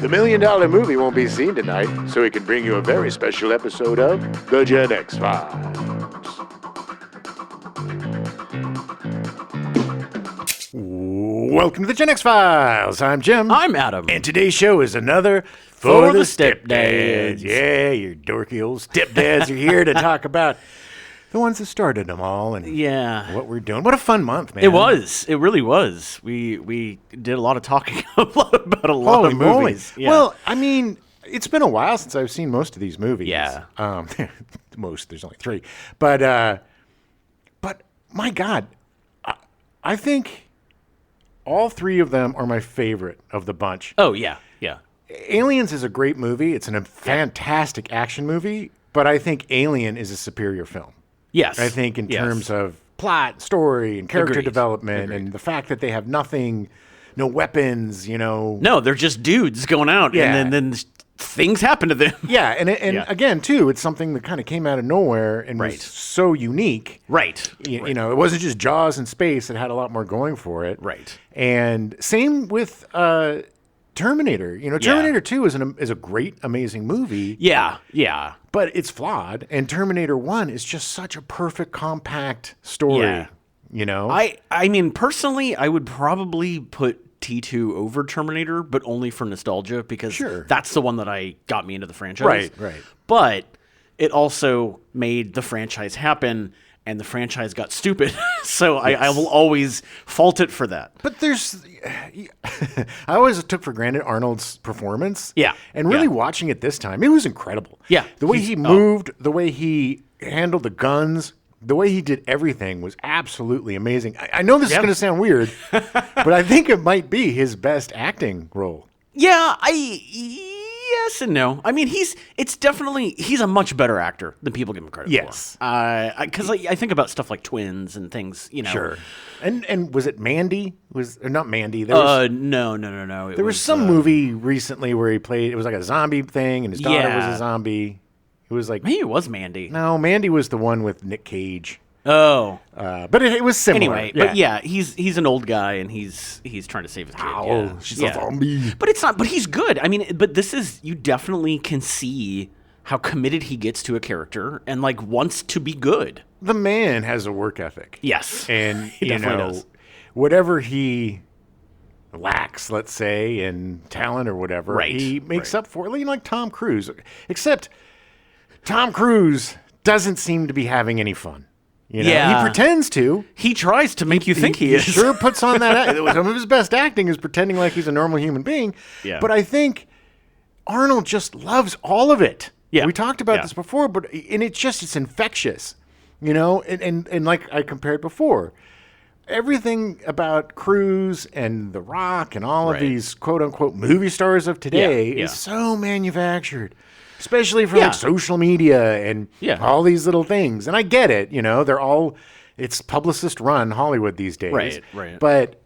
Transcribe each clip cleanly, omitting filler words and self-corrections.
The $1 Million Movie won't be seen tonight, so we can bring you a very special episode of The Gen X Files. Welcome to The Gen X Files. I'm Jim. I'm Adam. And today's show is another For the Stepdads. Yeah, your dorky old stepdads are here to talk about the ones that started them all and what we're doing. What a fun month, man. It was. It really was. We did a lot of talking about a lot of movies. Yeah. Well, I mean, it's been a while since I've seen most of these movies. Yeah. Most. There's only 3. But my God, I think all 3 of them are my favorite of the bunch. Oh, yeah. Yeah. Aliens is a great movie. It's a fantastic action movie, but I think Alien is a superior film. Yes. I think in terms of plot, story, and character development, Agreed. and the fact that they have nothing, no weapons, No, they're just dudes going out, and then things happen to them. Yeah, and again, too, it's something that kind of came out of nowhere and was so unique. Right. You know, it wasn't just Jaws in space. It had a lot more going for it. Right. And same with Terminator. Terminator 2 is a great, amazing movie. Yeah, yeah. But it's flawed, and Terminator 1 is just such a perfect, compact story, I mean, personally, I would probably put T2 over Terminator, but only for nostalgia, because that's the one that got me into the franchise. Right. But it also made the franchise happen, and the franchise got stupid, so I will always fault it for that. But I always took for granted Arnold's performance. Yeah. And really watching it this time, it was incredible. Yeah. The way he moved, the way he handled the guns, the way he did everything was absolutely amazing. I know this is going to sound weird, but I think it might be his best acting role. Yeah, yes and no. I mean, he's a much better actor than people give him credit for. Because I think about stuff like Twins and things, Sure. And was it Mandy? Not Mandy? No. There was some movie recently where he played. It was like a zombie thing, and his daughter was a zombie. It was like maybe it was Mandy. No, Mandy was the one with Nick Cage. Oh, but it was similar. Anyway, but he's an old guy and he's trying to save his kid. She's a zombie. But it's not. But he's good. I mean, but you definitely can see how committed he gets to a character and wants to be good. The man has a work ethic. Yes, and he definitely does. Whatever he lacks, let's say, in talent or whatever, he makes up for it. Like Tom Cruise, except Tom Cruise doesn't seem to be having any fun. He pretends to. He tries to make you think he is. He sure puts on that. Some of his best acting is pretending like he's a normal human being. Yeah. But I think Arnold just loves all of it. Yeah. We talked about this before, and it's infectious. And like I compared before, everything about Cruise and The Rock and all of these quote unquote movie stars of today is so manufactured. Especially for social media and all these little things. And I get it, it's publicist run Hollywood these days. Right. But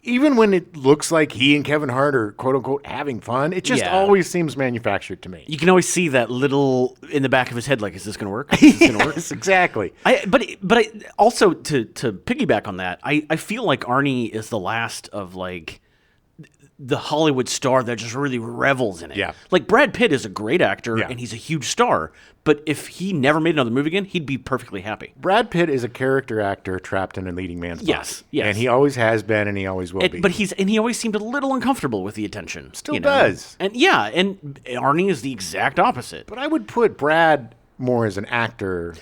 even when it looks like he and Kevin Hart are quote unquote having fun, it just always seems manufactured to me. You can always see that little in the back of his head, like, is this going to work? Is this gonna work? Yes, exactly. But also to piggyback on that, I feel like Arnie is the last of the Hollywood star that just really revels in it. Yeah. Like Brad Pitt is a great actor and he's a huge star, but if he never made another movie again, he'd be perfectly happy. Brad Pitt is a character actor trapped in a leading man's body. Yes. And he always has been and he always will be. But he always seemed a little uncomfortable with the attention. Still does. And and Arnie is the exact opposite. But I would put Brad more as an actor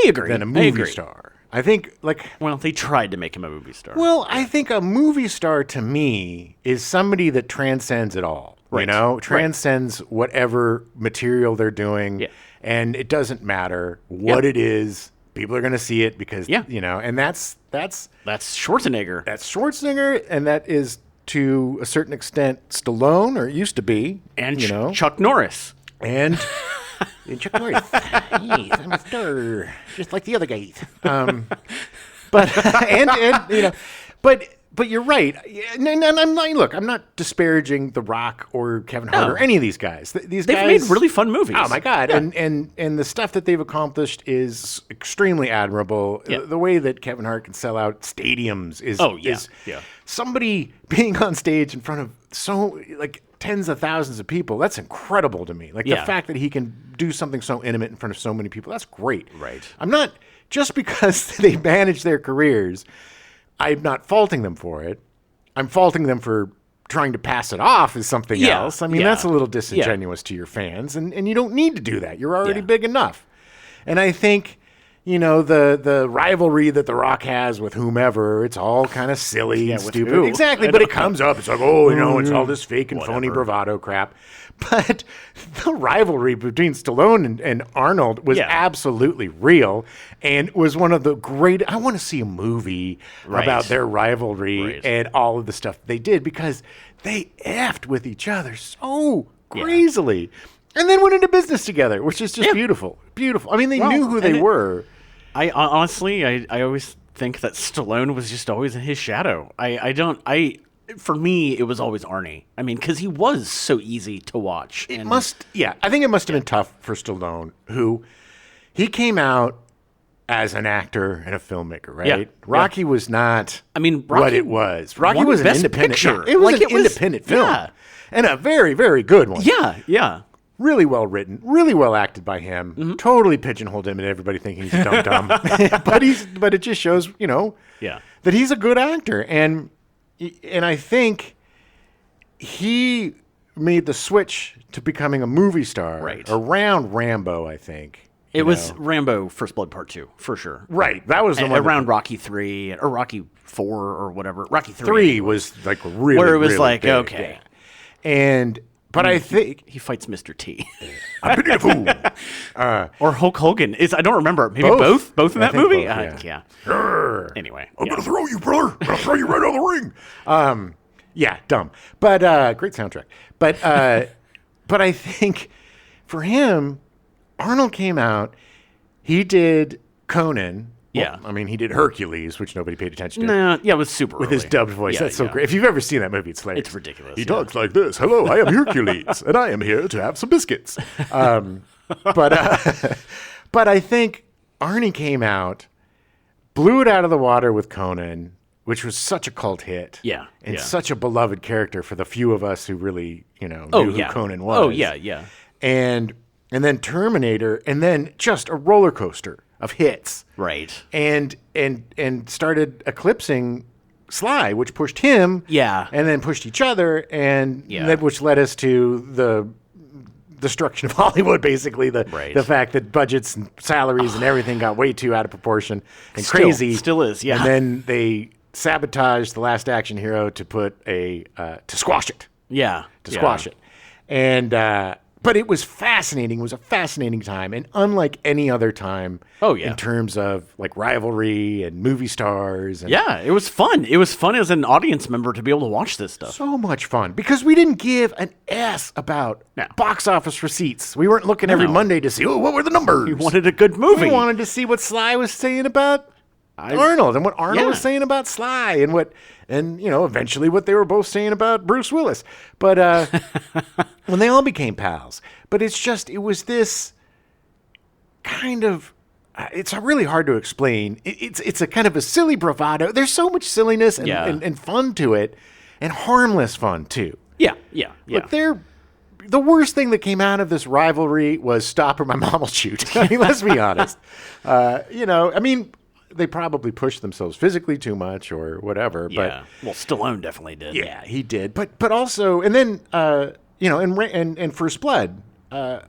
than a movie star. I think, they tried to make him a movie star. Well, I think a movie star, to me, is somebody that transcends it all. Right. Transcends whatever material they're doing. Yeah. And it doesn't matter what it is. People are going to see it because, and that's Schwarzenegger. That's Schwarzenegger, and that is, to a certain extent, Stallone, or it used to be. And Chuck Norris. And Chuck Norris, hey, I'm a star, just like the other guys. But But you're right. And I'm not, look, I'm not disparaging The Rock or Kevin Hart or any of these guys. They've made really fun movies. Oh my God. Yeah. And the stuff that they've accomplished is extremely admirable. Yeah. The way that Kevin Hart can sell out stadiums is somebody being on stage in front of tens of thousands of people. That's incredible to me. Like the fact that he can do something so intimate in front of so many people. That's great. Right. I'm not, just because they manage their careers, I'm not faulting them for it. I'm faulting them for trying to pass it off as something else. I mean, that's a little disingenuous to your fans, and you don't need to do that. You're already big enough. And I think, the rivalry that The Rock has with whomever, it's all kind of silly and stupid. Who? Exactly, but it comes up. It's like, it's all this fake and phony bravado crap. But the rivalry between Stallone and Arnold was absolutely real and was one of the great. I want to see a movie about their rivalry and all of the stuff they did, because they effed with each other so crazily and then went into business together, which is just beautiful. Beautiful. I mean, they knew who they were. I honestly always think that Stallone was just always in his shadow. For me, it was always Arnie. I mean, because he was so easy to watch. I think it must have been tough for Stallone, who he came out as an actor and a filmmaker, right? Yeah. Rocky was not what it was. Rocky was an independent picture. It was an independent film. And a very, very good one. Yeah. Really well written, really well acted by him. Mm-hmm. Totally pigeonholed him and everybody thinking he's a dumb. But it just shows, that he's a good actor. And I think he made the switch to becoming a movie star around Rambo, I think. It was Rambo First Blood Part 2, for sure. Right. That was the one. Around Rocky 3 or Rocky 4 or whatever. Rocky 3. 3 was like really, where it was really like, big. okay. Yeah. But I think he fights Mr. T. I'm pity the fool. Or Hulk Hogan. I don't remember. Maybe both in that movie? Both, yeah. Anyway. I'm going to throw you, brother. I'm going to throw you right out of the ring. Dumb. But great soundtrack. But I think for him, Arnold came out. He did Conan. Yeah. Well, he did Hercules, which nobody paid attention to. No, it was super with his dubbed voice. Yeah, That's so great. If you've ever seen that movie, it's hilarious. It's ridiculous. He talks like this. Hello, I am Hercules, and I am here to have some biscuits. But I think Arnie came out, blew it out of the water with Conan, which was such a cult hit. Yeah. And such a beloved character for the few of us who really, knew who Conan was. Oh, yeah. And then Terminator, and then just a roller coaster of hits. Right. And started eclipsing Sly, which pushed him. Yeah. And then pushed each other, which led us to the destruction of Hollywood, basically. The fact that budgets and salaries and everything got way too out of proportion and crazy. Still is, yeah. And then they sabotaged The Last Action Hero to squash it. Yeah. To squash it. And but it was fascinating. It was a fascinating time, and unlike any other time. Oh, yeah. In terms of like rivalry and movie stars. And it was fun. It was fun as an audience member to be able to watch this stuff. So much fun, because we didn't give an S about box office receipts. We weren't looking every Monday to see, what were the numbers? We wanted a good movie. We wanted to see what Sly was saying about Arnold, and what Arnold was saying about Sly, and eventually what they were both saying about Bruce Willis. But when they all became pals. But it was this kind of, it's really hard to explain. It's a kind of a silly bravado. There's so much silliness and fun to it, and harmless fun too. Yeah. But the worst thing that came out of this rivalry was Stop or My Mom Will Shoot. Let's be honest. They probably pushed themselves physically too much or whatever. Yeah. Well, Stallone definitely did. Yeah, he did. But also, and then and First Blood, right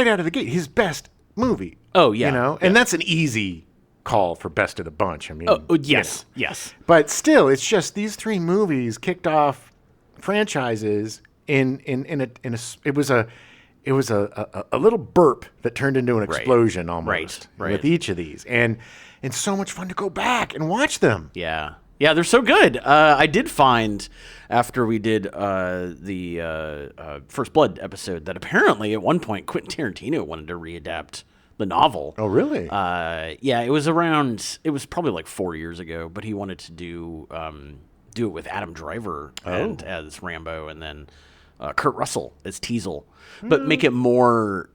out of the gate, his best movie. Oh yeah. And that's an easy call for best of the bunch. Yes. But still, it's just these three movies kicked off franchises it was a little burp that turned into an explosion almost with each of these. And it's so much fun to go back and watch them. Yeah. Yeah, they're so good. I did find after we did the First Blood episode that apparently at one point Quentin Tarantino wanted to readapt the novel. Oh, really? Yeah, it was probably like 4 years ago, but he wanted to do it with Adam Driver and as Rambo, and then Kurt Russell as Teasel, but make it more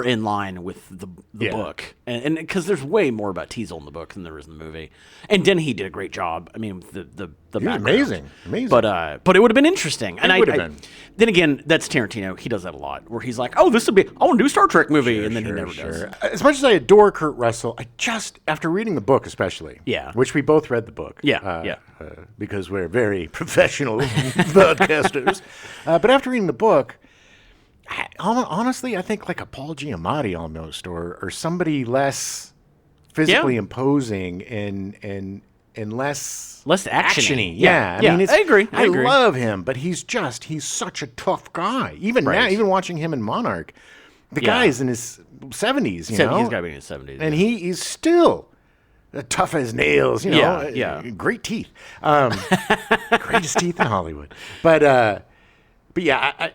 in line with the book, and because there's way more about Teasel in the book than there is in the movie. And Dennehy did a great job. I mean, the amazing. But it would have been interesting. And then again, that's Tarantino. He does that a lot, where he's like, "Oh, this would be. I want to do a Star Trek movie," and then he never does. As much as I adore Kurt Russell, I just after reading the book, especially, which we both read the book, because we're very professional podcasters. But after reading the book. Honestly, I think like a Paul Giamatti almost, or somebody less physically imposing and less actiony. Yeah. I mean, I agree. I love him, but he's such a tough guy. Even now, even watching him in Monarch, the guy's in his 70s. You know, he's got to be in his 70s, and he is still tough as nails. You know, great teeth, greatest teeth in Hollywood. But yeah,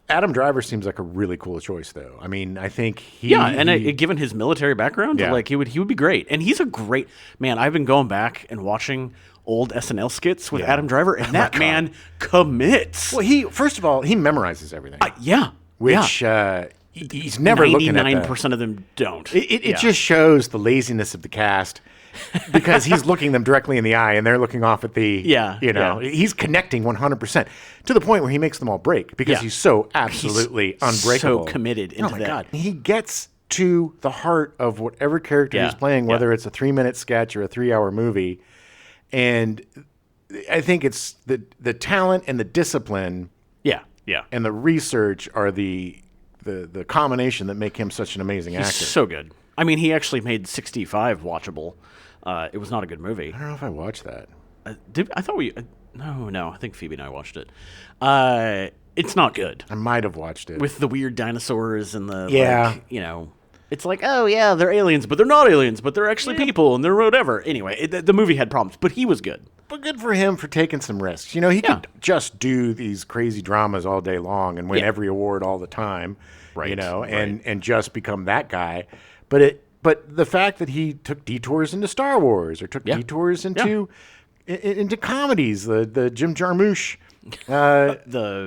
Adam Driver seems like a really cool choice, though. I mean, I think given his military background, like he would be great, and he's a great man. I've been going back and watching old SNL skits with Adam Driver, and that man commits. Well, first of all, he memorizes everything. Which he's never looking at. 99% of them don't. It just shows the laziness of the cast. Because he's looking them directly in the eye, and they're looking off at the, he's connecting 100% to the point where he makes them all break because he's so absolutely unbreakable. So committed into that. Oh, my God. He gets to the heart of whatever character he's playing, whether it's a 3-minute sketch or a 3-hour movie. And I think it's the talent and the discipline and the research are the combination that make him such an amazing actor. He's so good. I mean, he actually made 65 watchable. It was not a good movie. I don't know if I watched that. I thought we... No, I think Phoebe and I watched it. It's not good. I might have watched it. With the weird dinosaurs and the... it's like, oh, yeah, they're aliens, but they're not aliens, but they're actually people, and they're whatever. Anyway, the movie had problems, but he was good. But good for him for taking some risks. You know, he could just do these crazy dramas all day long and win every award all the time, and just become that guy. But the fact that he took detours into Star Wars or took detours into comedies, the Jim Jarmusch, the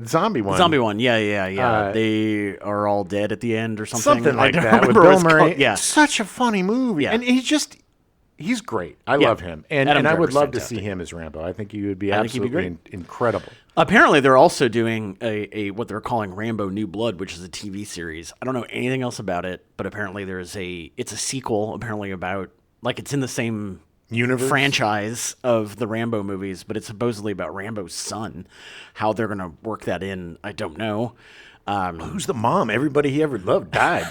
zombie one, they are all dead at the end or something like that with Bill Murray. Such a funny movie, and he's great. I love him, and I would love to see him as Rambo. I think he would be absolutely incredible. Apparently, they're also doing a what they're calling Rambo New Blood, which is a TV series. I don't know anything else about it, but apparently it's a sequel. Apparently about it's in the same universe franchise of the Rambo movies, but it's supposedly about Rambo's son. How they're going to work that in, I don't know. Who's the mom? Everybody he ever loved died.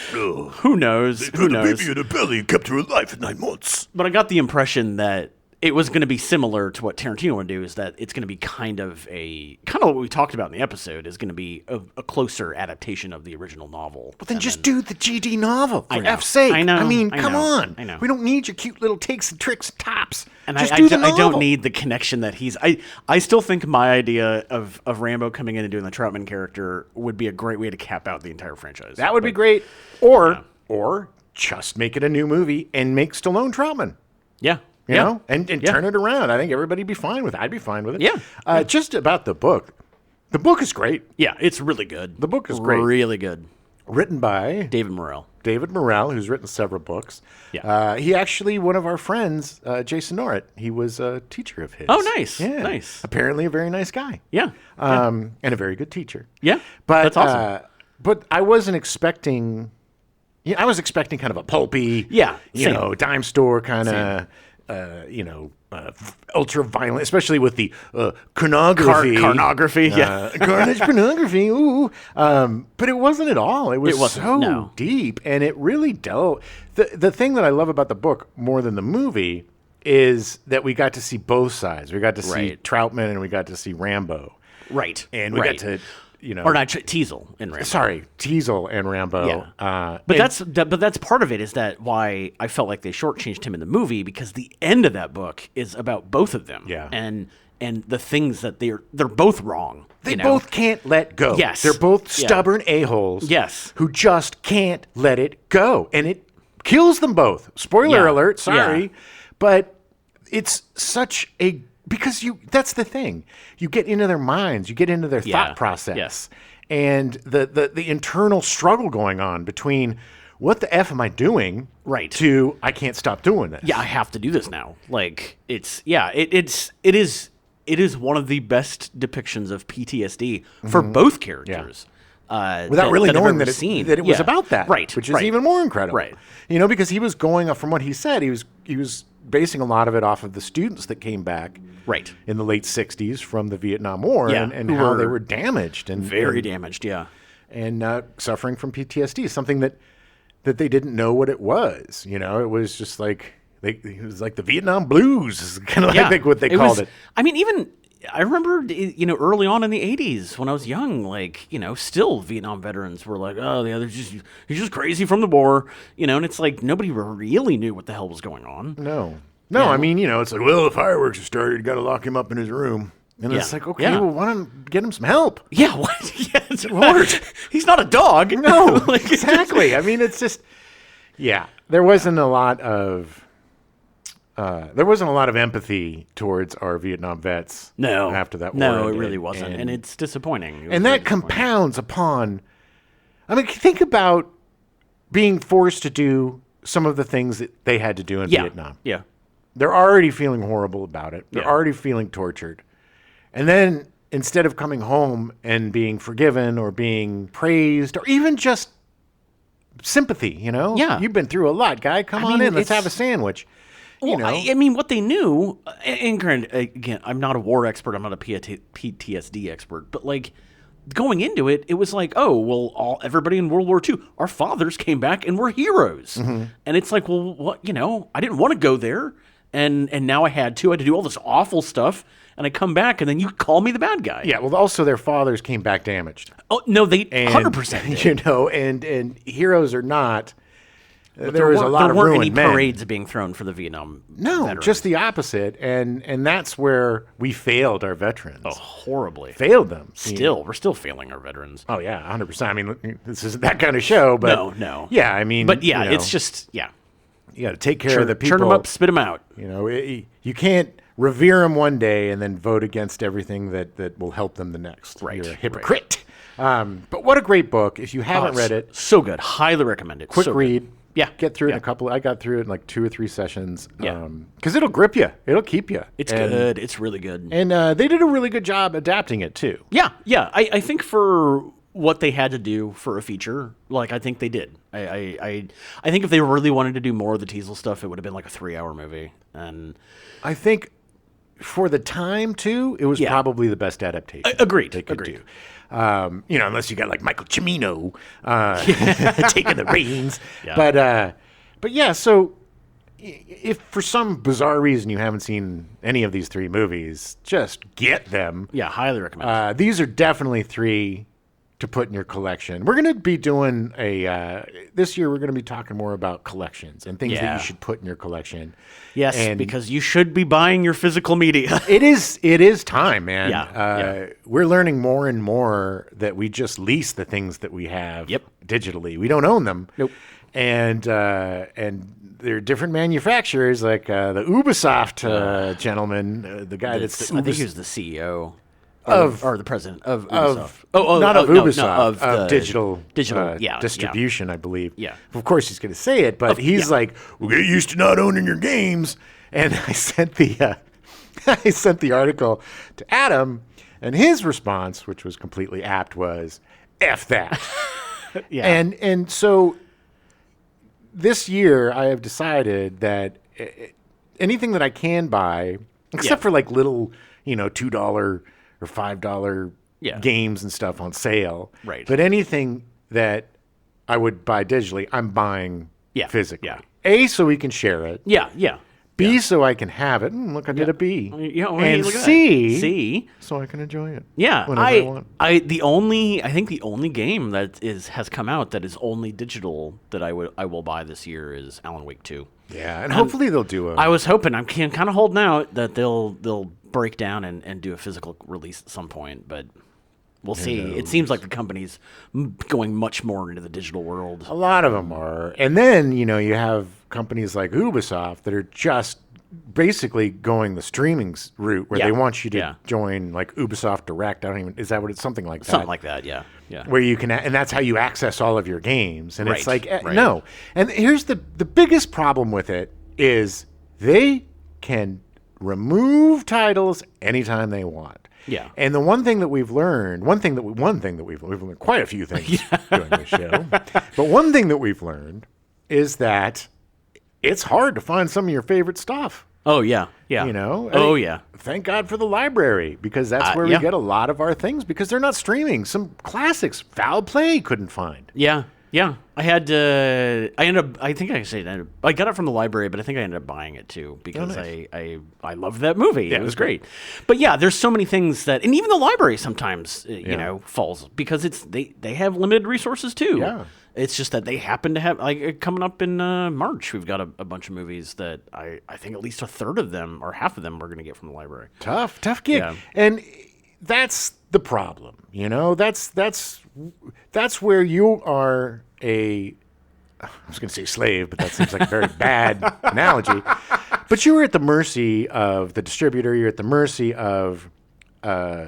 Who knows? They put a baby in her belly and kept her alive for 9 months. But I got the impression that it was going to be similar to what Tarantino would do, is that it's going to be kind of what we talked about in the episode is going to be a closer adaptation of the original novel. But then do the GD novel, for F's sake. I know. I mean, come on. I know. We don't need your cute little takes and tricks and tops. And just do the novel. I don't need the connection that he's... I still think my idea of Rambo coming in and doing the Troutman character would be a great way to cap out the entire franchise. That would be great. Or just make it a new movie and make Stallone Troutman. Yeah. You know, and turn it around. I think everybody'd be fine with it. I'd be fine with it. Yeah. Just about the book. The book is great. Yeah, it's really good. The book is great. Really good. Written by... David Morrell, who's written several books. Yeah. He actually, one of our friends, Jason Norrit, he was a teacher of his. Oh, nice. Yeah. Nice. Apparently a very nice guy. Yeah. And a very good teacher. Yeah. But, that's awesome. But I wasn't expecting... Yeah, I was expecting kind of a pulpy, dime store kind of... ultra violent, especially with the pornography. Carnography, carnage pornography. Ooh, but it wasn't at all. It was so deep, and it really delved. The thing that I love about the book more than the movie is that we got to see both sides. We got to see Troutman, and we got to see Rambo. Right, and we got to or not Teasel and Rambo. Sorry, Teasel and Rambo. Yeah. But that's part of it, is that why I felt like they shortchanged him in the movie, because the end of that book is about both of them. Yeah. And the things that they're both wrong. They both can't let go. Yes. They're both stubborn a-holes. Yes. Who just can't let it go. And it kills them both. Spoiler alert, sorry. Yeah. But it's such a... Because that's the thing. You get into their minds. You get into their thought process. Yes. And the internal struggle going on between, what the F am I doing? Right. To, I can't stop doing this. Yeah, I have to do this now. Like, it is one of the best depictions of PTSD for both characters. Without really knowing that it was about that. Right. Which is even more incredible. Right. Because he was going, from what he said, he was basing a lot of it off of the students that came back in the late 60s from the Vietnam War and how they were damaged. And very damaged, yeah. And suffering from PTSD, something that they didn't know what it was. It was just like... It was like the Vietnam Blues, is kind of I think what they called it. I mean, even I remember, early on in the 80s when I was young, like, still Vietnam veterans were like, oh, yeah, he's just crazy from the war, and it's like nobody really knew what the hell was going on. No, I mean, it's like, well, the fireworks have started, got to lock him up in his room. And it's like, okay, well, why don't get him some help? Yeah, what? Yeah, it's hard. He's not a dog. No, exactly. I mean, it's just, there wasn't a lot of... there wasn't a lot of empathy towards our Vietnam vets after that war. No, it really wasn't. And it's disappointing. And that compounds upon... I mean, think about being forced to do some of the things that they had to do in Vietnam. Yeah. They're already feeling horrible about it. They're already feeling tortured. And then instead of coming home and being forgiven or being praised or even just sympathy, Yeah. You've been through a lot, guy. Come on in. Let's have a sandwich. Well, I mean, what they knew, and granted, again, I'm not a war expert, I'm not a PTSD expert, but like going into it, it was like, oh, well, everybody in World War II, our fathers came back and were heroes. Mm-hmm. And it's like, well, what, I didn't want to go there, and now I had to do all this awful stuff, and I come back, and then you call me the bad guy. Yeah, well, also their fathers came back damaged. Oh, no, they 100% did. And heroes or not... There was a lot of ruined men. There weren't any parades being thrown for the Vietnam veterans. Just the opposite. And that's where we failed our veterans. Oh, horribly. Failed them. We're still failing our veterans. Oh, yeah, 100%. I mean, this isn't that kind of show, but... No. Yeah, I mean... But yeah, it's just, You got to take care of the people. Churn them up, spit them out. You can't revere them one day and then vote against everything that will help them the next. Right. You're a hypocrite. Right. But what a great book. If you haven't read it... So good. Highly recommend it. Quick read. Good. Yeah. Get through it in I got through it in like 2 or 3 sessions. Yeah. Because it'll grip you. It'll keep you. It's good. It's really good. And they did a really good job adapting it too. Yeah. Yeah. I think for what they had to do for a feature, like I think they did. I think if they really wanted to do more of the Teasel stuff, it would have been like a 3-hour movie. And I think for the time too, it was probably the best adaptation. Agreed. They could do. Unless you got like Michael Cimino taking the reins. Yeah. But yeah, so if for some bizarre reason you haven't seen any of these 3 movies, just get them. Yeah, highly recommend. These are definitely 3 to put in your collection. We're going to be doing this year we're going to be talking more about collections and things that you should put in your collection. Yes, because you should be buying your physical media. It is time, man. Yeah. We're learning more and more that we just lease the things that we have digitally. We don't own them. Nope. And there are different manufacturers, like the Ubisoft gentleman, the guy that's... I think he was the CEO. Or the president of Ubisoft. Of digital distribution, I believe. Yeah. Of course he's going to say it, but he's like, "We'll get used to not owning your games." And I sent the article to Adam, and his response, which was completely apt, was "F that." Yeah. And so this year I have decided that anything that I can buy, except for like little, $2 or $5 games and stuff on sale. Right. But anything that I would buy digitally, I'm buying physically. Yeah. So we can share it. Yeah, yeah. B, so I can have it. Look, I did a B. Yeah, well, and look at C, C, so I can enjoy it. Yeah, whenever I want. I think the only game that has come out that is only digital that I will buy this year is Alan Wake 2. Yeah, and hopefully they'll do I was hoping, I'm kind of holding out that they'll break down and do a physical release at some point, but we'll see. It seems like the company's going much more into the digital world. A lot of them are. And then, you have companies like Ubisoft that are just basically going the streaming route where they want you to join like Ubisoft Direct. Is that what it's something like that? Something like that, yeah. Where you can, and that's how you access all of your games. And it's like, no. And here's the biggest problem with it is they can remove titles anytime they want. Yeah. And the one thing that we've learned, we've learned quite a few things doing this show, but one thing that we've learned is that it's hard to find some of your favorite stuff. Oh, yeah. Yeah. Yeah. Thank God for the library, because that's where we get a lot of our things, because they're not streaming. Some classics, Foul Play, couldn't find. Yeah. Yeah. I had I got it from the library, but I think I ended up buying it too, because I loved that movie. Yeah, it was great. But yeah, there's so many things that, and even the library sometimes, falls, because they have limited resources too. Yeah. It's just that they happen to have, like, coming up in March, we've got a bunch of movies that I think at least a third of them or half of them we're going to get from the library. Tough gig. Yeah. And that's the problem. That's where you are I was going to say slave, but that seems like a very bad analogy. But you are at the mercy of the distributor. You're at the mercy of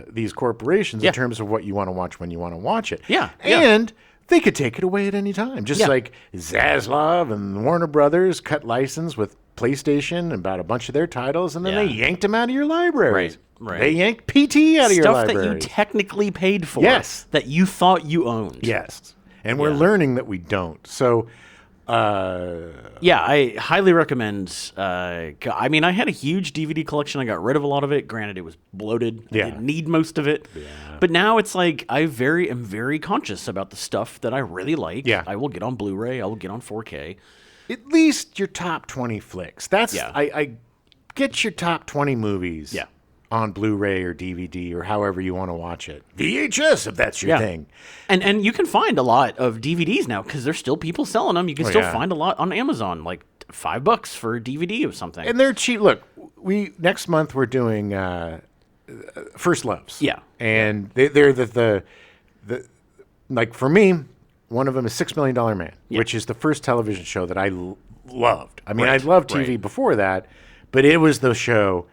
these corporations in terms of what you want to watch when you want to watch it. Yeah. And they could take it away at any time. Just like Zaslav and Warner Brothers cut license with PlayStation about a bunch of their titles, and then they yanked them out of your library. Right. They yanked PT out of your library. Stuff that you technically paid for. Yes. That you thought you owned. Yes. And we're learning that we don't. So, I highly recommend. I had a huge DVD collection. I got rid of a lot of it. Granted, it was bloated. I didn't need most of it. Yeah. But now it's like I am very conscious about the stuff that I really like. Yeah. I will get on Blu-ray. I will get on 4K. At least your top 20 flicks. I get your top 20 movies. Yeah. On Blu-ray or DVD or however you want to watch it. VHS, if that's your thing. And you can find a lot of DVDs now, because there's still people selling them. You can still find a lot on Amazon, like $5 for a DVD of something. And they're cheap. Look, next month we're doing First Loves. Yeah. And they're the like, for me, one of them is $6 Million Man, which is the first television show that I loved. I mean, I loved TV before that, but it was the show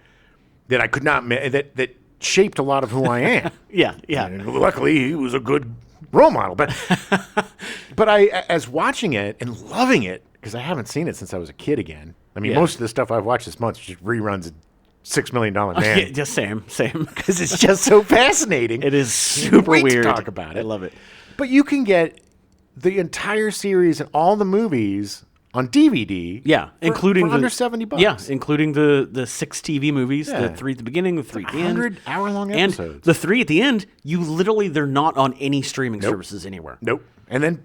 that I could not that shaped a lot of who I am. Yeah. And luckily, he was a good role model. But I, as watching it and loving it, because I haven't seen it since I was a kid again. I mean, most of the stuff I've watched this month is just reruns of $6 Million Man. Yeah, just same. Because it's just so fascinating. It is super weird. To talk about it. I love it. But you can get the entire series and all the movies on DVD, including for under $70. Yeah, including the 6 TV movies, the 3 at the beginning, the 3 at the end, 100-hour-long episodes, and the 3 at the end. They're not on any streaming services anywhere. Nope. And then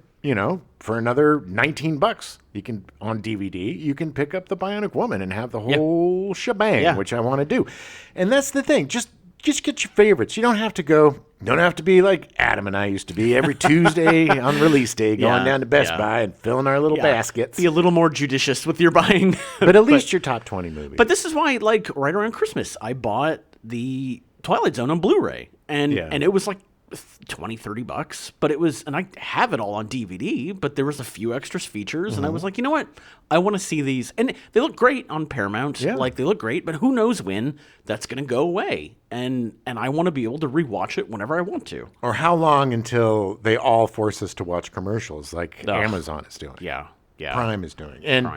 for another $19, you can on DVD, you can pick up The Bionic Woman and have the whole shebang, which I want to do. And that's the thing. Just get your favorites. You don't have to be like Adam and I used to be every Tuesday on release day, going down to Best Buy and filling our little baskets. Be a little more judicious with your buying. But at least your top 20 movies. But this is why, like, right around Christmas, I bought the Twilight Zone on Blu-ray. And it was like $20-$30, but it was, and I have it all on DVD, but there was a few extras features, and I was like, you know what, I want to see these, and they look great on Paramount, like they look great, but who knows when that's going to go away, and I want to be able to rewatch it whenever I want to. Or how long until they all force us to watch commercials like Amazon is doing. Yeah. Prime is doing. And,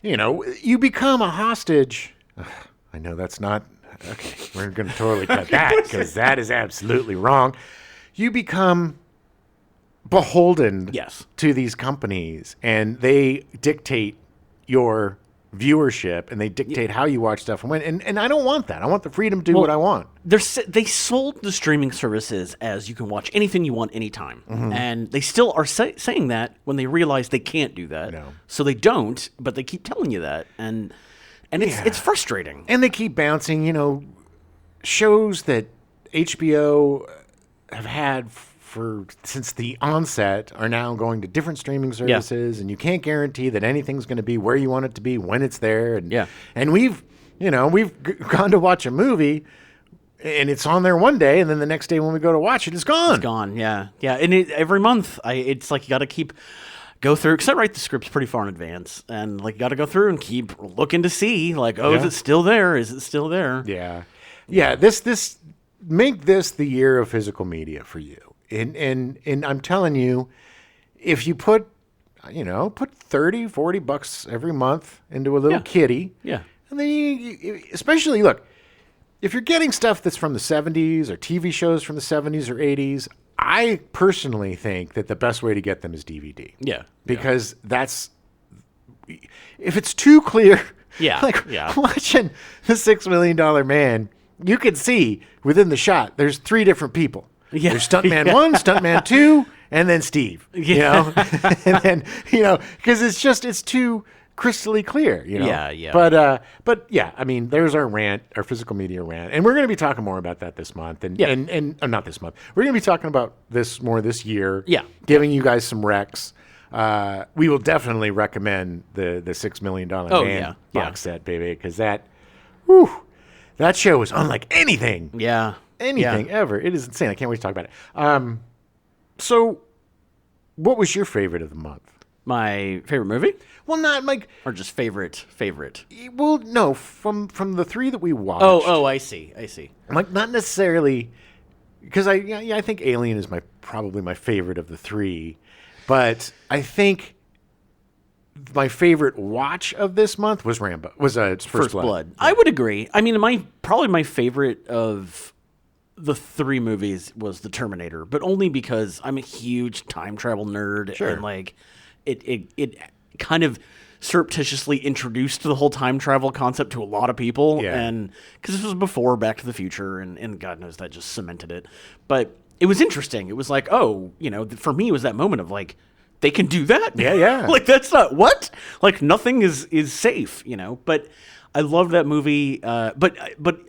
you become a hostage. I know that's not, okay, we're going to totally cut that, because that is absolutely wrong. You become beholden to these companies, and they dictate your viewership, and they dictate how you watch stuff and when. And I don't want that. I want the freedom to do what I want. They sold the streaming services as you can watch anything you want anytime. And they still are saying that when they realize they can't do that. No. So they don't, but they keep telling you that. And and it's frustrating. And they keep bouncing, shows that HBO have had since the onset are now going to different streaming services, and you can't guarantee that anything's going to be where you want it to be when it's there. And we've gone to watch a movie, and it's on there one day, and then the next day when we go to watch it, it's gone. It's gone, yeah. And every month, it's like you got to go through, because I write the scripts pretty far in advance, and like you got to go through and keep looking to see, like, is it still there? Is it still there? Yeah. This make this the year of physical media for you. And I'm telling you, if you put $30-$40 every month into a little kitty, and then you especially look, if you're getting stuff that's from the 70s or TV shows from the 70s or 80s, I personally think that the best way to get them is DVD. Yeah, because that's if it's too clear. Watching the $6 Million Man, you can see within the shot there's 3 different people. Yeah. There's Stuntman 1, Stuntman 2, and then Steve. And then, because it's too crystally clear, Yeah. But yeah, I mean, there's our rant, our physical media rant. And we're going to be talking more about that this month. And not this month. We're going to be talking about this more this year. Yeah. Giving you guys some recs. We will definitely recommend the $6 Million Man box set, baby, because that show is unlike anything. Anything ever. It is insane. I can't wait to talk about it. So, what was your favorite of the month? My favorite movie? Well, not like, or just favorite. Well, no, from the 3 that we watched. Oh, I see. Like, not necessarily, because I think Alien is probably my favorite of the 3, but I think my favorite watch of this month was First Blood. Yeah. I would agree. I mean, probably my favorite of the 3 movies was the Terminator, but only because I'm a huge time travel nerd, and like it kind of surreptitiously introduced the whole time travel concept to a lot of people, and because this was before Back to the Future, and God knows that just cemented it. But it was interesting. It was like, for me, it was that moment of like, they can do that? Yeah. Like, that's not what? Like, nothing is safe, But I loved that movie. But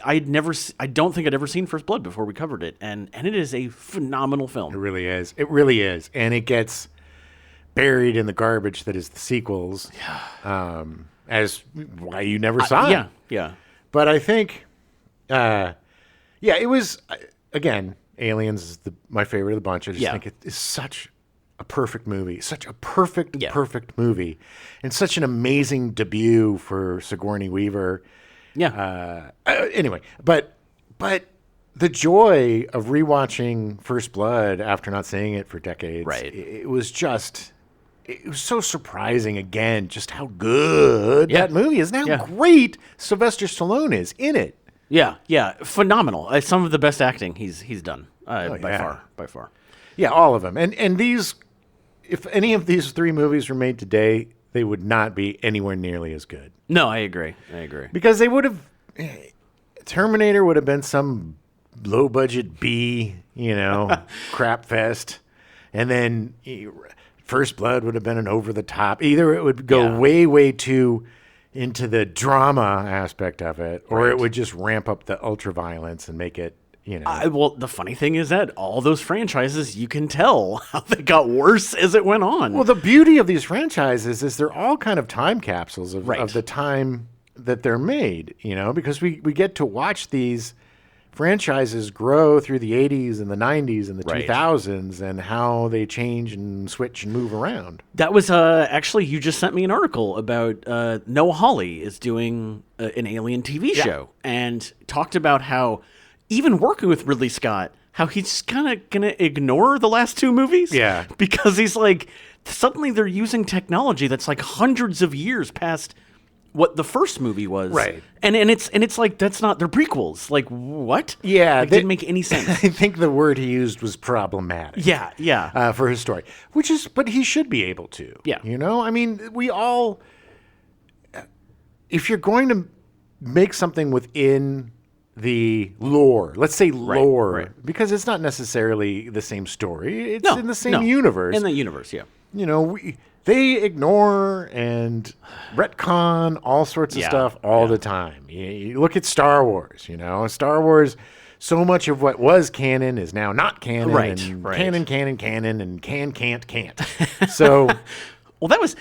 I don't think I'd ever seen First Blood before we covered it. And it is a phenomenal film. It really is. It really is. And it gets buried in the garbage that is the sequels. As why you never saw it. Yeah. But I think, it was, again, Aliens is my favorite of the bunch. I just think it is such a perfect movie, such a perfect movie, and such an amazing debut for Sigourney Weaver. Anyway, but the joy of rewatching First Blood after not seeing it for decades, it was so surprising again, just how good that movie is, and how great Sylvester Stallone is in it. Yeah, phenomenal. Some of the best acting he's done by far. Yeah, all of them. And these, if any of these 3 movies were made today, they would not be anywhere nearly as good. No, I agree. Because they would have, Terminator would have been some low budget B, crap fest. And then First Blood would have been an over the top. Either it would go way, way too into the drama aspect of it, or it would just ramp up the ultra violence and make it, well, the funny thing is that all those franchises, you can tell how they got worse as it went on. Well, the beauty of these franchises is they're all kind of time capsules of the time that they're made, because we get to watch these franchises grow through the 80s and the 90s and the 2000s and how they change and switch and move around. That was actually, you just sent me an article about Noah Hawley is doing an Alien TV show, and talked about how even working with Ridley Scott, how he's just kind of going to ignore the last 2 movies. Yeah. Because he's like, suddenly they're using technology that's like hundreds of years past what the first movie was. Right. And it's like, that's not, they're prequels. Like, what? Yeah. Like, didn't make any sense. I think the word he used was problematic. Yeah. For his story. But he should be able to. Yeah. I mean, we all, if you're going to make something within the lore, let's say lore, because it's not necessarily the same story. It's in the same universe. In the universe, yeah. they ignore and retcon all sorts of stuff all the time. You look at Star Wars, Star Wars, so much of what was canon is now not canon. Right. Canon, and can't. So... Well, that was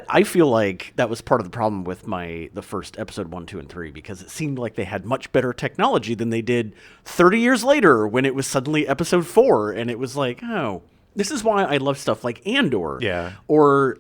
I feel like that was part of the problem with the first episode 1, 2, and 3, because it seemed like they had much better technology than they did 30 years later when it was suddenly episode 4, and it was like, oh, this is why I love stuff like Andor, or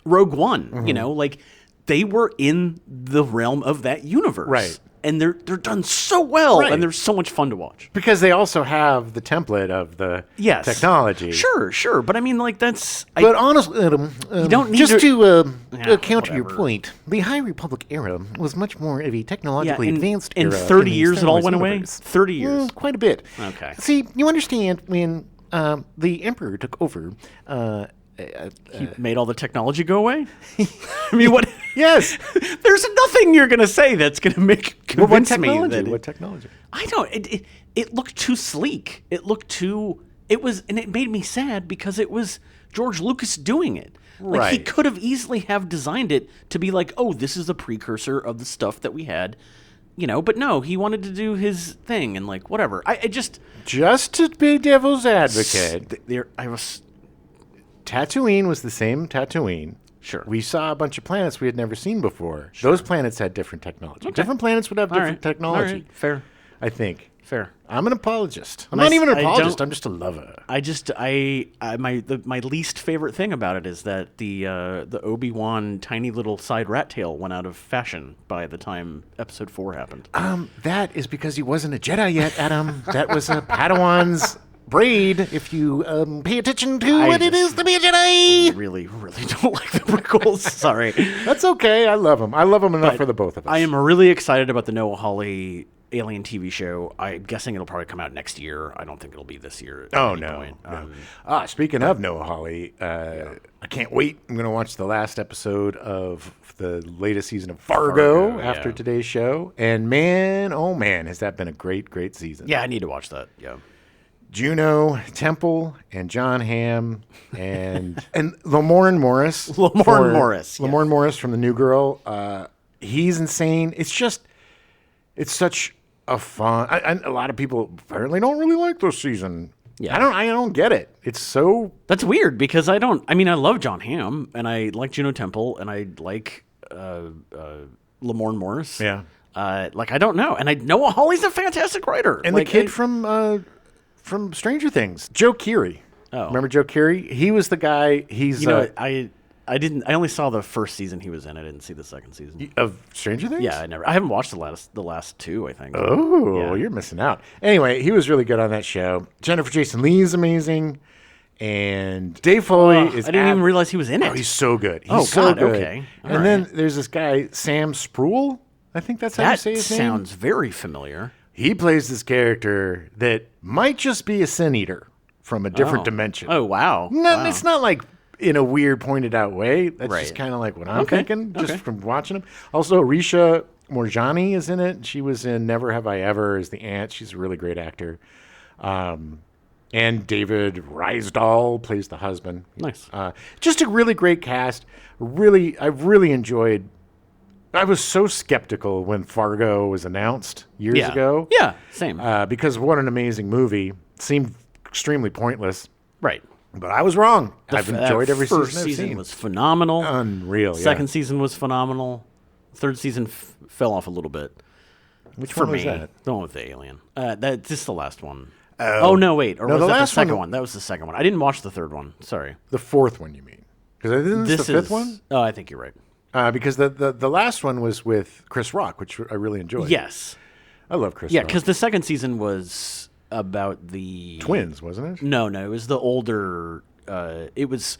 Rogue One. Like they were in the realm of that universe, right? And they're done so well, and they're so much fun to watch. Because they also have the template of the technology. Sure. But I mean, like, that's... But honestly, Adam, you don't need just to counter your point, the High Republic era was much more of a technologically advanced era. In 30 years, it all went away? Universe. 30 years? Quite a bit. Okay. See, you understand when the Emperor took over... he made all the technology go away? I mean, what? Yes. There's nothing you're going to say that's going to convince me that... What technology? I don't... It looked too sleek. It looked too... And it made me sad because it was George Lucas doing it. Like, he could have easily have designed it to be like, oh, this is a precursor of the stuff that we had... but no, he wanted to do his thing and, like, whatever. I just... Just to be devil's advocate. I was... Tatooine was the same Tatooine. Sure. We saw a bunch of planets we had never seen before. Sure. Those planets had different technology. Okay. Different planets would have different technology. All right. Fair. I think. Fair. I'm an apologist. I'm not even an apologist. I'm just a lover. My least favorite thing about it is that the Obi-Wan tiny little side rat tail went out of fashion by the time Episode 4 happened. That is because he wasn't a Jedi yet, Adam. That was a Padawan's braid, if you pay attention to what it is to be a Jedi. Really don't like the prequels. Sorry. That's okay. I love them. I love them enough for the both of us. I am really excited about the Noah Hawley Alien TV show. I'm guessing it'll probably come out next year. I don't think it'll be this year. Speaking of Noah Hawley, I can't wait. I'm going to watch the last episode of the latest season of Fargo after today's show. And man, oh man, has that been a great, great season. Yeah, I need to watch that. Yeah. Juno Temple and John Hamm and Lamorne Morris. Lamorne Morris from The New Girl. He's insane. It's such a fun. A lot of people apparently don't really like this season. Yeah, I don't get it. It's so that's weird because I love John Hamm and I like Juno Temple and I like Lamorne Morris. Yeah. I don't know, and I know Hawley's a fantastic writer. And the kid from Stranger Things, Joe Keery. Oh. Remember Joe Keery? He was the guy. He's I only saw the first season he was in. I didn't see the second season of Stranger Things. Yeah, I haven't watched the last two. I think. Oh, yeah. You're missing out. Anyway, he was really good on that show. Jennifer Jason Leigh is amazing, and Dave Foley is. I didn't even realize he was in it. Oh, he's so good. He's so good. Okay. And then there's this guy Sam Spruill. I think that's how you say his name. That sounds very familiar. He plays this character that might just be a sin eater from a different dimension. Oh, wow. It's not like in a weird, pointed out way. That's just kind of like what I'm thinking, just from watching him. Also, Risha Morjani is in it. She was in Never Have I Ever as the aunt. She's a really great actor. And David Rysdahl plays the husband. Nice. Just a really great cast. I really enjoyed. I was so skeptical when Fargo was announced years ago. Yeah, same. Because what an amazing movie. Seemed extremely pointless. Right. But I was wrong. I've enjoyed every season I've seen. First season was phenomenal. Unreal, Second season was phenomenal. Third season fell off a little bit. Which one was that? The one with the alien. That's just the last one. Oh, no, wait. Or was that the second one? That was the second one. I didn't watch the third one. Sorry. The fourth one, you mean? Because this is the fifth one? Oh, I think you're right. Because the last one was with Chris Rock, which I really enjoyed. Yes. I love Chris Rock. Yeah, because the second season was about the... twins, wasn't it? No, it was the older... it was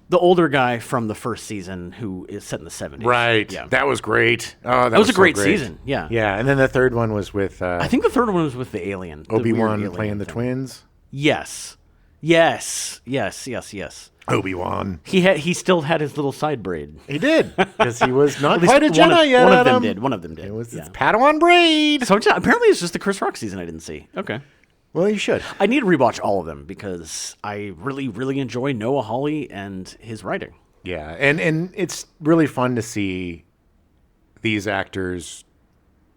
the older guy from the first season who is set in the 70s. Right. Yeah. That was great. Oh, that was a great season. Yeah. Yeah, and then the third one was with... I think the third one was with the alien. Obi-Wan playing the twins? Yes. Obi-Wan. He still had his little side braid. He did, because he was not quite a Jedi yet. One of them did. It was his Padawan braid. So apparently it's just the Chris Rock season I didn't see. Okay. Well, you should. I need to rewatch all of them because I really, really enjoy Noah Hawley and his writing. Yeah, and it's really fun to see these actors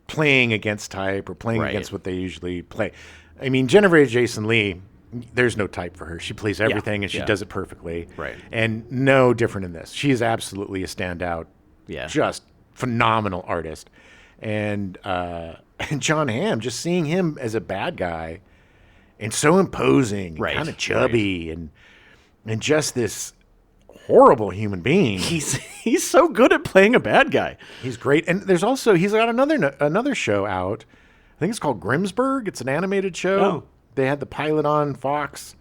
playing against type or playing against what they usually play. I mean, Jennifer Jason Leigh, there's no type for her. She plays everything and she does it perfectly. Right. And no different in this. She is absolutely a standout, just phenomenal artist. And John Hamm, just seeing him as a bad guy and so imposing, kind of chubby, and just this horrible human being. He's so good at playing a bad guy. He's great. And there's also, he's got another show out. I think it's called Grimsburg. It's an animated show. Oh. They had the pilot on Fox.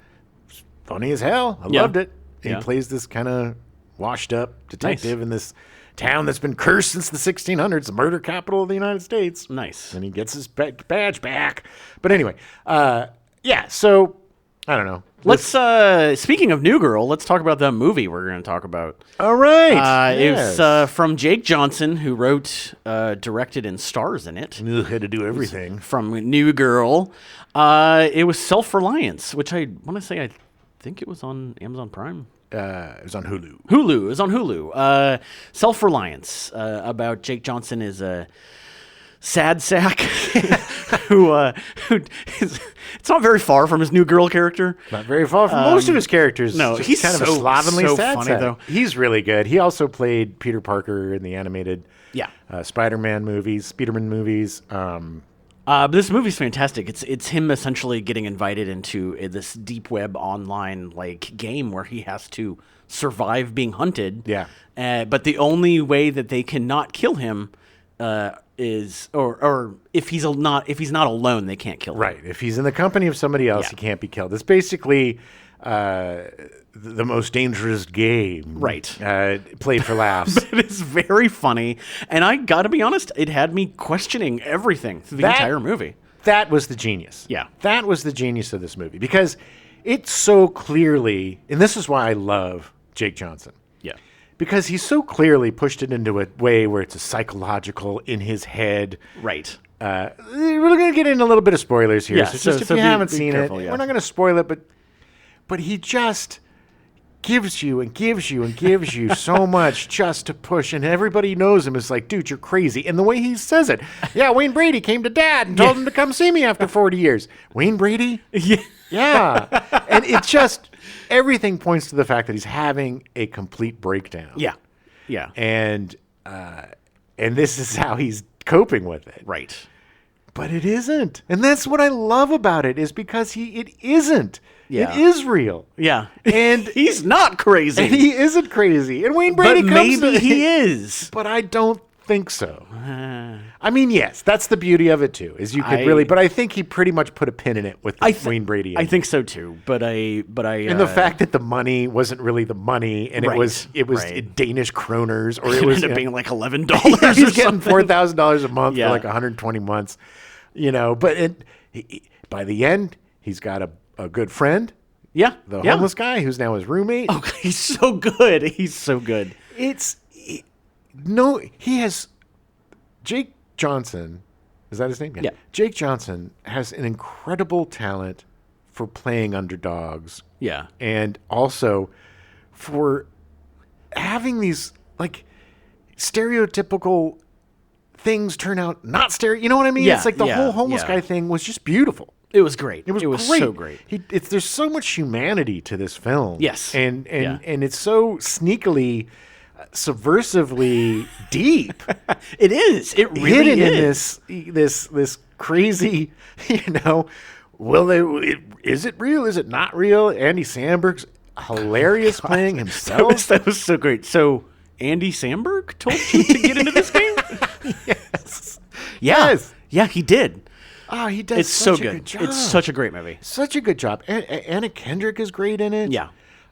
It's funny as hell. I loved it. And he plays this kind of washed up detective in this town that's been cursed since the 1600s, the murder capital of the United States. Nice. And he gets his badge back. But anyway, so I don't know. Let's speaking of New Girl, let's talk about that movie we're going to talk about. All right. It's from Jake Johnson, who wrote, directed, and stars in it. Knew how to do everything. From New Girl. It was Self-Reliance, which I want to say I think it was on Amazon Prime. It was on Hulu. It was on Hulu. Self-Reliance, about Jake Johnson is a sad sack who is, it's not very far from his New Girl character. Not very far from most of his characters. No, he's kind of a slovenly sad funny sack. though. He's really good. He also played Peter Parker in the animated Spider-Man movies, Spider-Man movies. But this movie's fantastic. It's him essentially getting invited into this deep web online like game where he has to survive being hunted. Yeah. But the only way that they cannot kill him is or if he's not alone, they can't kill him. Right. If he's in the company of somebody else, he can't be killed. It's basically the most dangerous game. Right. Played for laughs. But it's very funny. And I got to be honest, it had me questioning everything through the entire movie. That was the genius. Yeah. That was the genius of this movie because it's so clearly, and this is why I love Jake Johnson. Yeah. Because he so clearly pushed it into a way where it's a psychological in his head. Right. We're going to get into a little bit of spoilers here. Yeah, so just if you haven't seen it, we're not going to spoil it, but he just gives you and gives you and gives you so much just to push. And everybody knows him is like, dude, you're crazy. And the way he says it, Wayne Brady came to Dad and told him to come see me after 40 years. Wayne Brady? Yeah. And it just, everything points to the fact that he's having a complete breakdown. Yeah. Yeah. And this is how he's coping with it. Right. But it isn't. And that's what I love about it is because it isn't. Yeah. It is real. Yeah. And he's not crazy. And he isn't crazy. And Wayne Brady maybe he is. But I don't think so. I mean, yes, that's the beauty of it too. Is you could really, but I think he pretty much put a pin in it with Wayne Brady. I think so too. But I and the fact that the money wasn't really the money, and it was Danish kroners, or it was ended up being like $11. He's getting $4,000 a month for like 120 months, But by the end, he's got a good friend. Yeah, the homeless guy who's now his roommate. Oh, he's so good. He's so good. He has Jake Johnson. Is that his name? Yeah. Jake Johnson has an incredible talent for playing underdogs. Yeah. And also for having these like stereotypical things turn out not stereo. You know what I mean? Yeah, it's like the whole homeless guy thing was just beautiful. It was great. It was great. So great. There's so much humanity to this film. Yes. And it's so sneakily, subversively deep. It is. It really hidden is. in this crazy, is it real? Is it not real? Andy Samberg's hilarious playing himself. That was so great. So Andy Samberg told you to get into this game? Yes. Yes. Yeah, he did. Oh, he does. It's such so a good. job. It's such a great movie. Such a good job. Anna Kendrick is great in it. Yeah.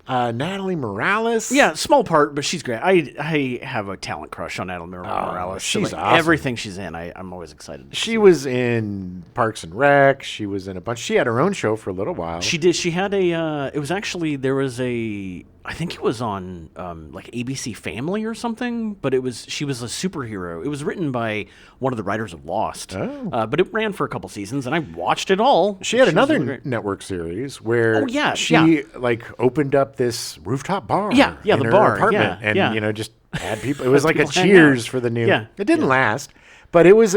Natalie Morales. Yeah, small part, but she's great. I have a talent crush on Natalie Morales. She's awesome. Everything she's in, I'm always excited. She was in Parks and Rec. She was in a bunch. She had her own show for a little while. She did. She had a. It was actually there was a I think it was on like ABC Family or something, but she was a superhero. It was written by one of the writers of Lost, but it ran for a couple seasons, and I watched it all. She had another network series where she like opened up this rooftop bar. Yeah, in the her bar, apartment, yeah, and you know, just had people. It was like a Cheers for the new. Yeah, it didn't last, but it was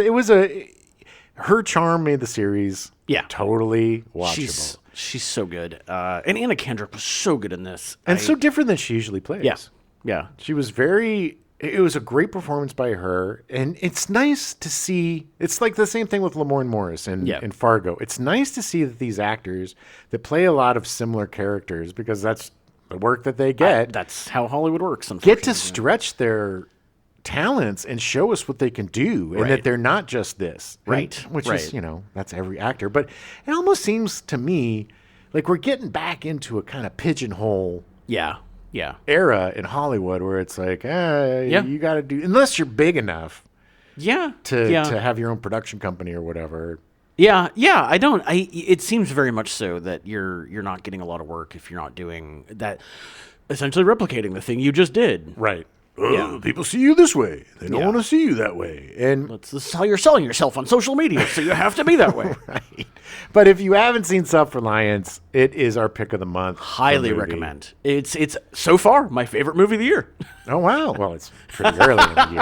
her charm made the series totally watchable. She's so good. And Anna Kendrick was so good in this. And so different than she usually plays. Yeah. Yeah. She was it was a great performance by her. And it's nice to see, it's like the same thing with Lamorne Morris in Fargo. It's nice to see that these actors that play a lot of similar characters, because that's the work that they get. That's how Hollywood works, unfortunately. Get to stretch their talents and show us what they can do, and that they're not just this, which is, you know, that's every actor. But it almost seems to me like we're getting back into a kind of pigeonhole era in Hollywood where it's like, you got to do, unless you're big enough to have your own production company or whatever. It seems very much so that you're not getting a lot of work if you're not doing that, essentially replicating the thing you just did. Right. People see you this way. They don't want to see you that way. And this is how you're selling yourself on social media, so you have to be that way. Right. But if you haven't seen Self-Reliance, it is our pick of the month. Highly recommend. It's so far my favorite movie of the year. Oh, wow. Well, it's pretty early in the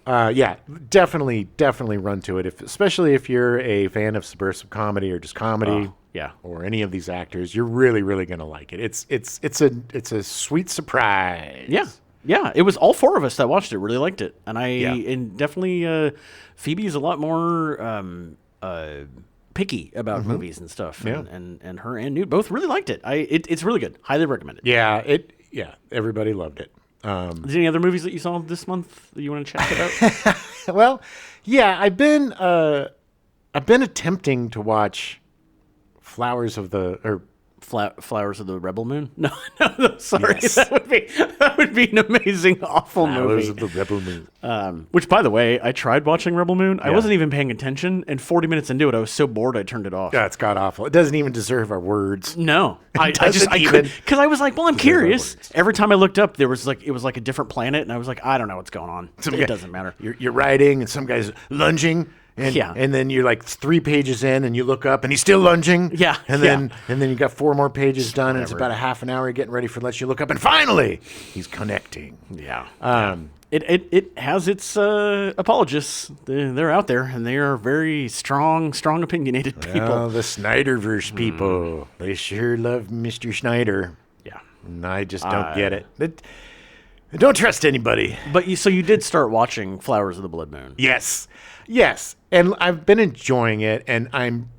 year. Definitely run to it. Especially if you're a fan of subversive comedy or just comedy. Or any of these actors, you're really, really going to like it. It's a sweet surprise. Yeah. It was all four of us that watched it. Really liked it, and definitely Phoebe is a lot more picky about movies and stuff. And her and Newt both really liked it. It's really good. Highly recommend it. Yeah. Everybody loved it. Is there any other movies that you saw this month that you want to chat about? Well, I've been attempting to watch Flowers of the Rebel Moon? No, sorry. Yes. That would be an amazing, awful movie. Flowers of the Rebel Moon. Which, by the way, I tried watching Rebel Moon. I wasn't even paying attention, and 40 minutes into it, I was so bored I turned it off. Yeah, it's god awful. It doesn't even deserve our words. No, I couldn't, because I was like, well, I'm curious. Every time I looked up, it was like a different planet, and I was like, I don't know what's going on. It doesn't matter. You're riding, and some guy's lunging. And then you're like 3 pages in, and you look up, and he's still lunging. And then you got 4 more pages done, and it's about a half an hour getting ready for lunch. You look up, and finally, he's connecting. It has its apologists. They're out there, and they are very strong, opinionated people. Well, the Snyderverse people, they sure love Mr. Snyder. Yeah, and I just don't get it. I don't trust anybody. But you did start watching Flowers of the Blood Moon. Yes. And I've been enjoying it, and I'm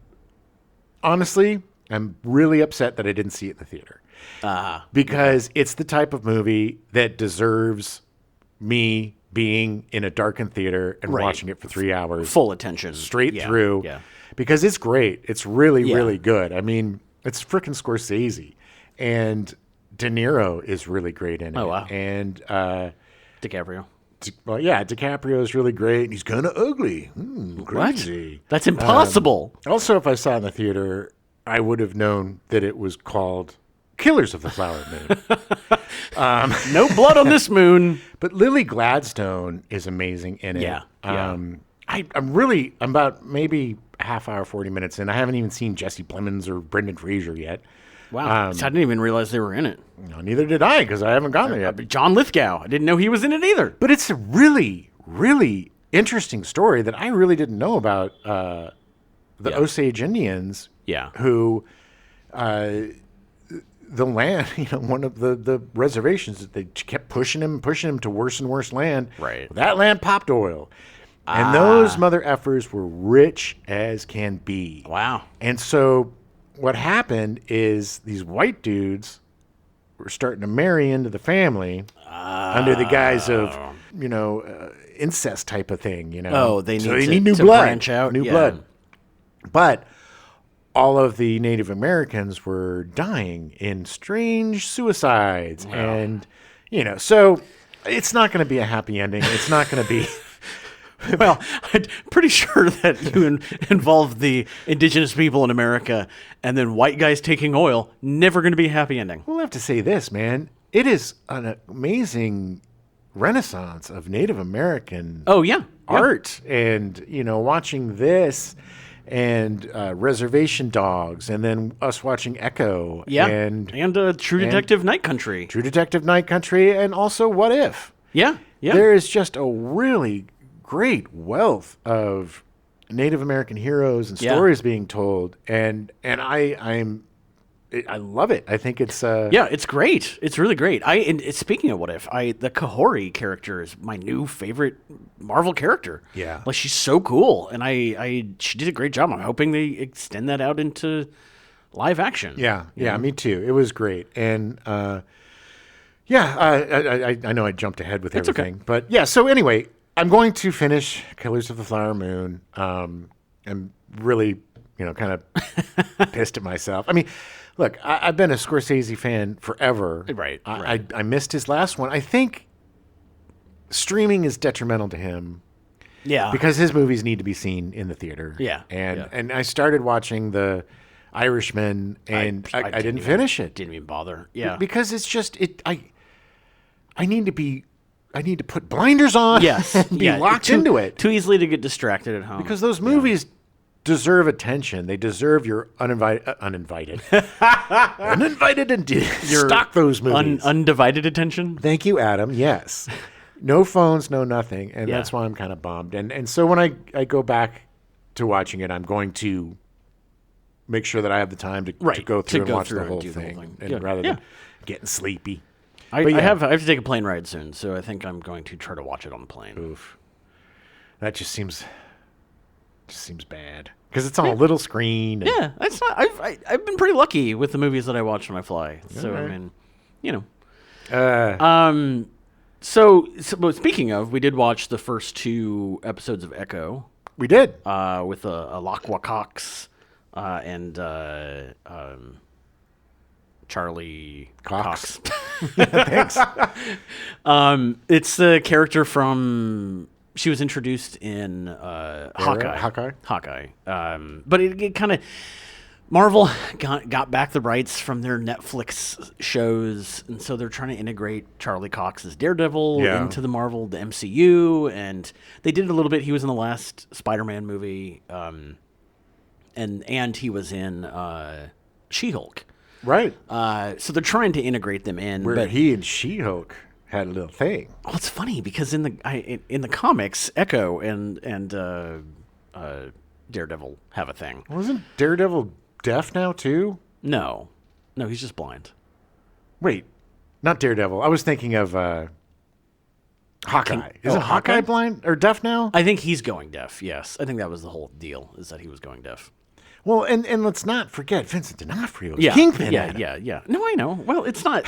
really upset that I didn't see it in the theater. Because it's the type of movie that deserves me being in a darkened theater and watching it for 3 hours. Full attention. Straight through. Yeah. Because it's great. It's really, really good. I mean, it's frickin' Scorsese. And De Niro is really great in it. Oh, wow. And DiCaprio. Well, DiCaprio is really great, and he's kind of ugly. Crazy. What? That's impossible. Also, if I saw it in the theater, I would have known that it was called Killers of the Flower Moon. No blood on this moon. But Lily Gladstone is amazing in it. I'm about maybe a half hour, 40 minutes in. I haven't even seen Jesse Plemons or Brendan Fraser yet. Wow. So I didn't even realize they were in it. No, neither did I, because I haven't gone there yet. John Lithgow. I didn't know he was in it either. But it's a really, really interesting story that I really didn't know about the Osage Indians who the land, one of the reservations that they kept pushing him to worse and worse land. Right. That land popped oil. And those mother effers were rich as can be. Wow. And so what happened is these white dudes were starting to marry into the family under the guise of, incest type of thing, they need new to blood, branch out. New blood. But all of the Native Americans were dying in strange suicides. Wow. And, so it's not going to be a happy ending. It's not going to be Well, I'm pretty sure that you involve the indigenous people in America and then white guys taking oil, never going to be a happy ending. We'll have to say this, man. It is an amazing renaissance of Native American art. And, watching this and Reservation Dogs, and then us watching Echo. Yeah. And True Detective Night Country. True Detective Night Country, and also What If. Yeah. There is just a really great wealth of Native American heroes and stories being told, and I love it. I think it's it's great. It's really great. Speaking of What If, the Kahori character is my new favorite Marvel character. Yeah, like she's so cool, and she did a great job. I'm hoping they extend that out into live action. Yeah, me too. It was great, and I know I jumped ahead with everything, but yeah. So anyway, I'm going to finish Killers of the Flower Moon. I'm really, kind of pissed at myself. I mean, look, I've been a Scorsese fan forever. Right. I missed his last one. I think streaming is detrimental to him. Yeah. Because his movies need to be seen in the theater. Yeah. And I started watching The Irishman, and I didn't finish it. Didn't even bother. Yeah. Because it's just I need to put blinders on and be locked into it. Too easily to get distracted at home. Because those movies deserve attention. They deserve your uninvited stock those movies. Undivided attention. Thank you, Adam. Yes. No phones, no nothing. And that's why I'm kind of bummed. And so when I go back to watching it, I'm going to make sure that I have the time to go through and watch the whole thing. And rather than getting sleepy. I have to take a plane ride soon, so I think I'm going to try to watch it on the plane. Oof. That just seems bad because it's on a little screen. Yeah, it's not. I've been pretty lucky with the movies that I watch when I fly. So right. I mean, So speaking of, we did watch the first 2 episodes of Echo. We did with Alakwa Cox and Charlie Cox. Thanks. It's the character from. She was introduced in Hawkeye. But it kind of Marvel got back the rights from their Netflix shows, and so they're trying to integrate Charlie Cox's Daredevil into the MCU, and they did it a little bit. He was in the last Spider-Man movie, and he was in She-Hulk. Right. So they're trying to integrate them in. Where he and She-Hulk had a little thing. Well, it's funny because in the comics, Echo and Daredevil have a thing. Wasn't Daredevil deaf now too? No, he's just blind. Wait, not Daredevil. I was thinking of Hawkeye. Isn't Hawkeye blind or deaf now? I think he's going deaf. Yes, I think that was the whole deal, is that he was going deaf. Well, and let's not forget Vincent D'Onofrio. Yeah. Kingpin. Yeah. No, I know. Well, it's not,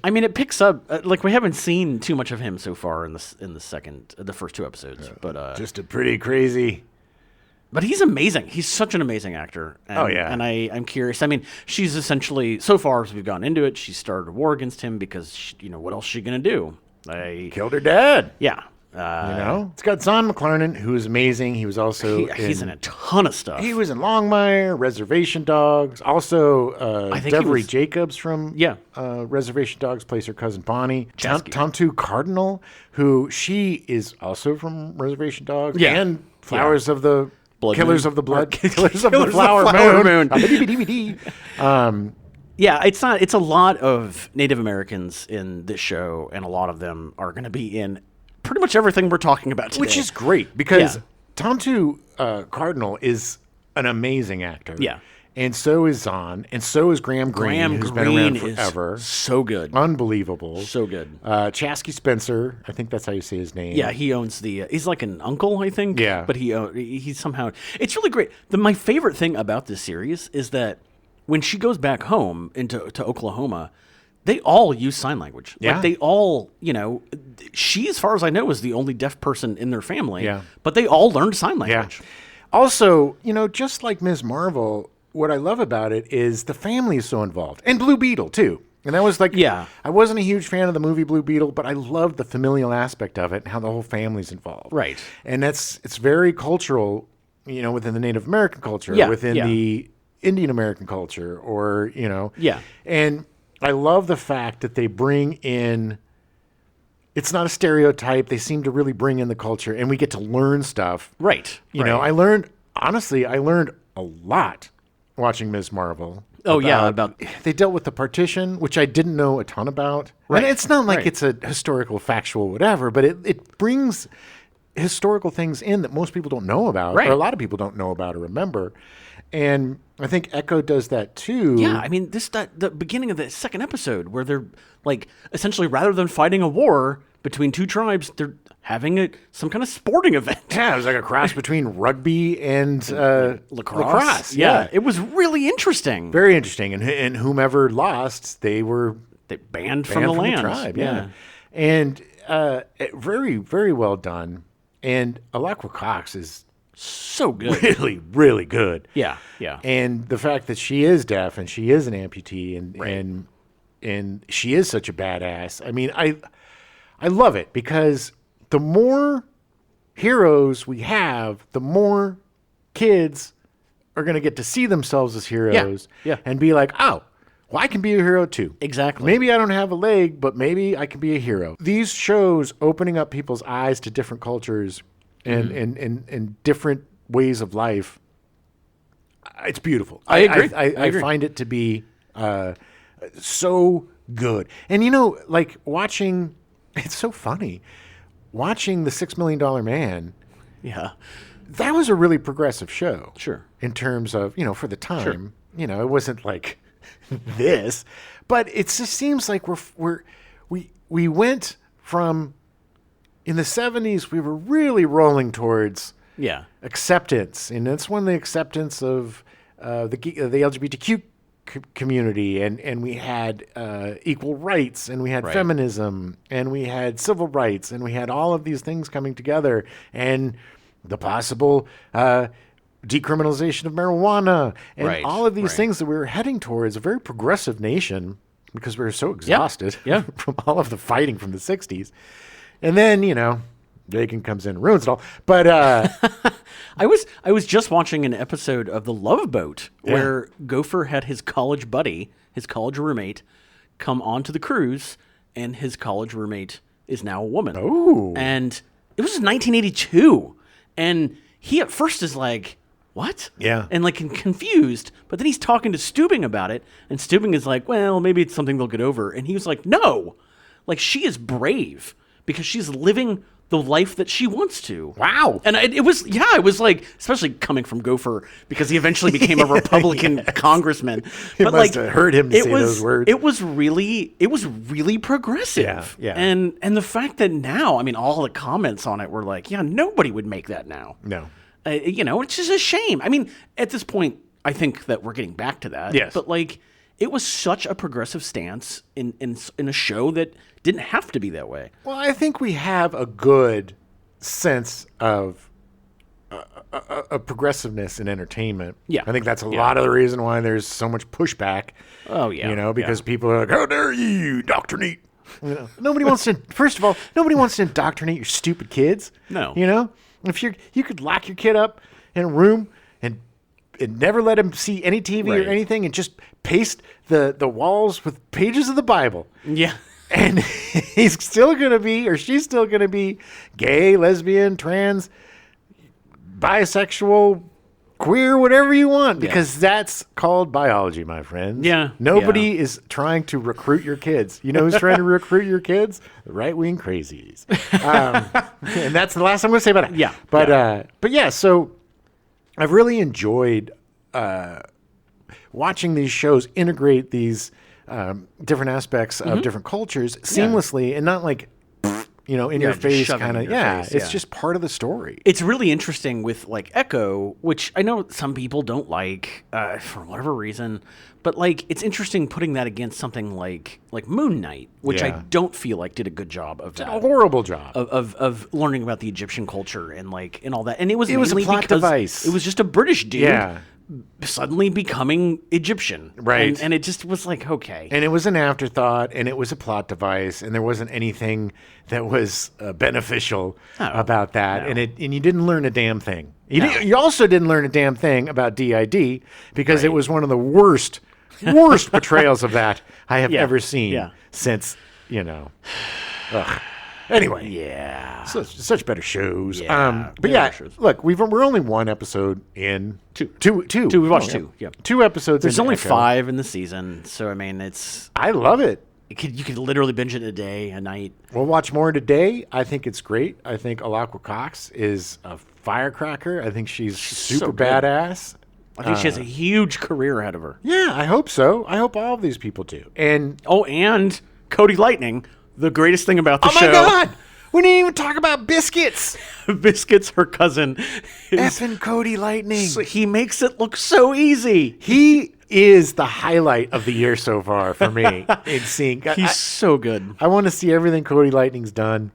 I mean, it picks up, like, we haven't seen too much of him so far in the first 2 episodes. But just a pretty crazy. But he's amazing. He's such an amazing actor. And, And I'm curious. I mean, she's essentially, so far as we've gone into it, she started a war against him because, what else is she going to do? Killed her dad. Yeah. It's got Zahn McClarnon, who is amazing. He was also he's in a ton of stuff. He was in Longmire, Reservation Dogs. Also, Devery Jacobs from Reservation Dogs plays her cousin Bonnie. Tontu Cardinal, who she is also from Reservation Dogs. And Flowers of the Killers of the Blood, Killers of the Flower Moon. It's a lot of Native Americans in this show, and a lot of them are going to be in pretty much everything we're talking about today. Which is great, because Tontu Cardinal is an amazing actor. Yeah. And so is Zahn, and so is Graham Greene, who's been around forever. So good. Unbelievable. So good. Chasky Spencer, I think that's how you say his name. Yeah, he owns he's like an uncle, I think. Yeah. But he somehow, it's really great. My favorite thing about this series is that when she goes back home to Oklahoma, they all use sign language. Yeah. Like, they all, she, as far as I know, is the only deaf person in their family. Yeah. But they all learned sign language. Yeah. Also, just like Ms. Marvel, what I love about it is the family is so involved. And Blue Beetle, too. And that was like, Yeah. I wasn't a huge fan of the movie Blue Beetle, but I loved the familial aspect of it and how the whole family's involved. Right. And it's very cultural, within the Native American culture, within the Indian American culture, or, Yeah. And I love the fact that they bring in, it's not a stereotype. They seem to really bring in the culture, and we get to learn stuff. Right. I learned a lot watching Ms. Marvel. About they dealt with the partition, which I didn't know a ton about. Right. And it's not like it's a historical, factual, whatever, but it brings historical things in that most people don't know about, or a lot of people don't know about or remember. And I think Echo does that too. Yeah, I mean, the beginning of the second episode where they're like, essentially, rather than fighting a war between two tribes, they're having some kind of sporting event. Yeah, it was like a cross between rugby and lacrosse. Yeah, it was really interesting. Very interesting. And whomever lost, they banned from the land. Tribe. Yeah. And very, very well done. And Alaqua Cox is so good. Really, really good. Yeah. And the fact that she is deaf and she is an amputee and she is such a badass. I mean, I love it because the more heroes we have, the more kids are going to get to see themselves as heroes and be like, oh, well, I can be a hero too. Exactly. Maybe I don't have a leg, but maybe I can be a hero. These shows opening up people's eyes to different cultures and different ways of life, it's beautiful. I agree. I find it to be so good. And, like watching, it's so funny, watching The $6 Million Man. Yeah. That was a really progressive show. Sure. In terms of, for the time, it wasn't like this, but it just seems like we went from, in the 70s, we were really rolling towards acceptance. And that's when the acceptance of the LGBTQ community, and we had equal rights, and we had feminism, and we had civil rights, and we had all of these things coming together, and the possible decriminalization of marijuana, and all of these things that we were heading towards a very progressive nation because we were so exhausted from all of the fighting from the 60s. And then, Reagan comes in and ruins it all. But I was just watching an episode of The Love Boat where Gopher had his college buddy, his college roommate, come onto the cruise, and his college roommate is now a woman. Oh. And it was 1982. And he at first is like, what? Yeah. And like confused, but then he's talking to Steubing about it, and Steubing is like, well, maybe it's something they'll get over. And he was like, no, like she is brave because she's living the life that she wants to. Wow. And it was like, especially coming from Gopher, because he eventually became a Republican congressman. It but must have hurt him to say those words. It was really progressive. Yeah. And the fact that now, I mean, all the comments on it were like, yeah, nobody would make that now. No. It's just a shame. I mean, at this point, I think that we're getting back to that. Yes. But like, it was such a progressive stance in a show that didn't have to be that way. Well, I think we have a good sense of progressiveness in entertainment. Yeah. I think that's a lot of the reason why there's so much pushback. Oh, yeah. Because people are like, how dare you indoctrinate? Nobody wants to, first of all, nobody wants to indoctrinate your stupid kids. No. If you could lock your kid up in a room and never let him see any TV or anything, and just paste the walls with pages of the Bible. Yeah. And he's still going to be, or she's still going to be gay, lesbian, trans, bisexual, queer, whatever you want, because that's called biology, my friends. Yeah. Nobody is trying to recruit your kids. You know who's trying to recruit your kids? The right-wing crazies. And that's the last I'm going to say about it. Yeah. But yeah, so I've really enjoyed watching these shows integrate these different aspects of different cultures seamlessly, and not like, in your face kind of. It's just part of the story. It's really interesting with like Echo, which I know some people don't like for whatever reason, but like it's interesting putting that against something like Moon Knight, which I don't feel like did a good job of that. A horrible job of learning about the Egyptian culture and all that. And it was a plot device. It was just a British dude suddenly becoming Egyptian. Right. And it just was like, okay. And it was an afterthought, and it was a plot device, and there wasn't anything that was beneficial about that. No. And you didn't learn a damn thing. You also didn't learn a damn thing about DID because it was one of the worst portrayals of that I have ever seen since, Ugh. Anyway, such better shows. Yeah, but shows. Look, we're only one episode in. Two. We watched two. Yeah, 2 episodes. There's only Echo. 5 in the season, so I mean, I love it. You could literally binge it a day, a night. We'll watch more today. I think it's great. I think Alaqua Cox is a firecracker. I think she's super so good. badass. I think she has a huge career ahead of her. Yeah, I hope so. I hope all of these people do. And and Cody Lightning. The greatest thing about the show. Oh, my God. We didn't even talk about Biscuits. Biscuits, her cousin. Effing Cody Lightning. So he makes it look so easy. He is the highlight of the year so far for me in seeing. He's so good. I want to see everything Cody Lightning's done.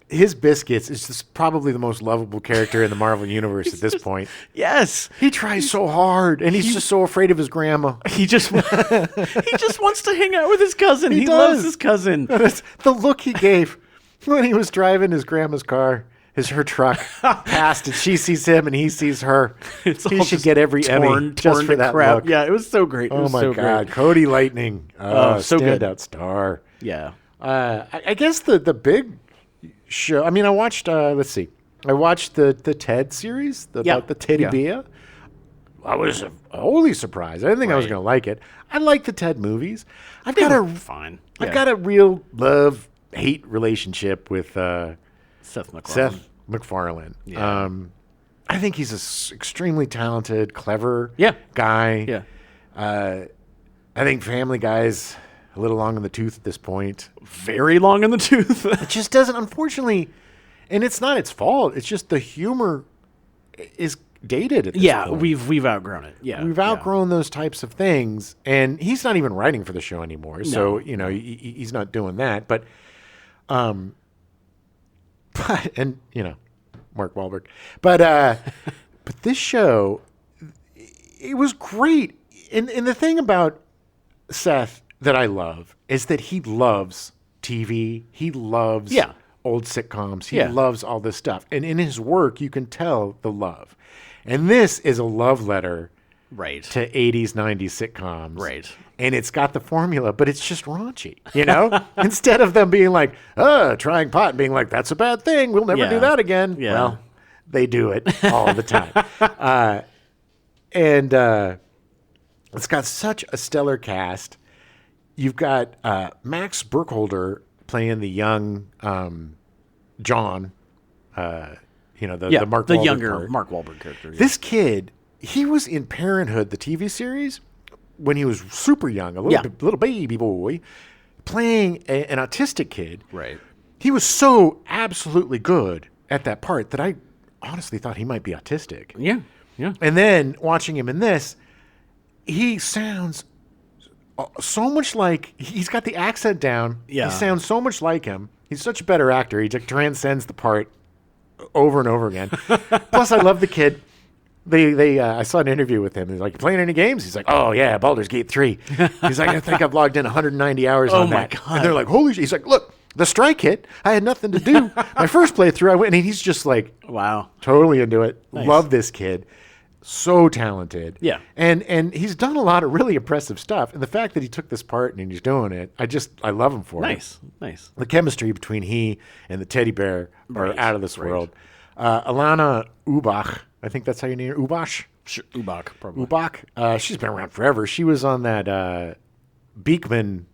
His Biscuits is just probably the most lovable character in the Marvel Universe at this point. Yes. He tries so hard, and he's just so afraid of his grandma. He just wants to hang out with his cousin. He loves his cousin. The look he gave when he was driving his grandma's car, her truck, past, and she sees him, and he sees her. He should get every Emmy just for that look. Yeah, it was so great. Oh, my God. Cody Lightning. So good. Standout star. Yeah. I guess the big show. I mean, I watched. Let's see. I watched the Ted series about the Teddy Bear. I was wholly surprised. I didn't think I was going to like it. I like the Ted movies. I've got a real love-hate relationship with Seth MacFarlane. Yeah. I think he's an extremely talented, clever guy. Yeah. I think Family Guy's a little long in the tooth at this point. Very long in the tooth. It just doesn't, unfortunately, and it's not its fault. It's just the humor is dated at this point. we've outgrown it. Yeah. We've outgrown those types of things, and he's not even writing for the show anymore. So, he's not doing that. But Mark Wahlberg. But this show, it was great. And the thing about Seth that I love is that he loves TV. He loves old sitcoms. He loves all this stuff. And in his work, you can tell the love. And this is a love letter to 80s, 90s sitcoms. Right. And it's got the formula, but it's just raunchy, Instead of them being like, trying pot and being like, that's a bad thing. We'll never do that again. Yeah. Well, they do it all the time. And it's got such a stellar cast. You've got Max Burkholder playing the young John, the Mark Wahlberg younger part. Mark Wahlberg character. Yeah. This kid, he was in Parenthood, the TV series, when he was super young, a little baby boy, playing an autistic kid. Right. He was so absolutely good at that part that I honestly thought he might be autistic. Yeah. Yeah. And then watching him in this, he sounds so much like, he's got the accent down. Yeah. He sounds so much like him. He's such a better actor. He just transcends the part over and over again. Plus, I love the kid. I saw an interview with him. He's like, you playing any games? He's like, oh, yeah, Baldur's Gate 3. He's like, I think I've logged in 190 hours on that. God. And they're like, holy shit. He's like, look, the strike hit. I had nothing to do. My first playthrough, I went, and he's just like, wow, totally into it. Nice. Love this kid. So talented. Yeah. And he's done a lot of really impressive stuff. And the fact that he took this part and he's doing it, I love him for it. Nice. The chemistry between he and the teddy bear are out of this world. Alana Ubach, I think that's how you name her. Ubach? Sure, Ubach, probably. Ubach. She's been around forever. She was on that Beekman.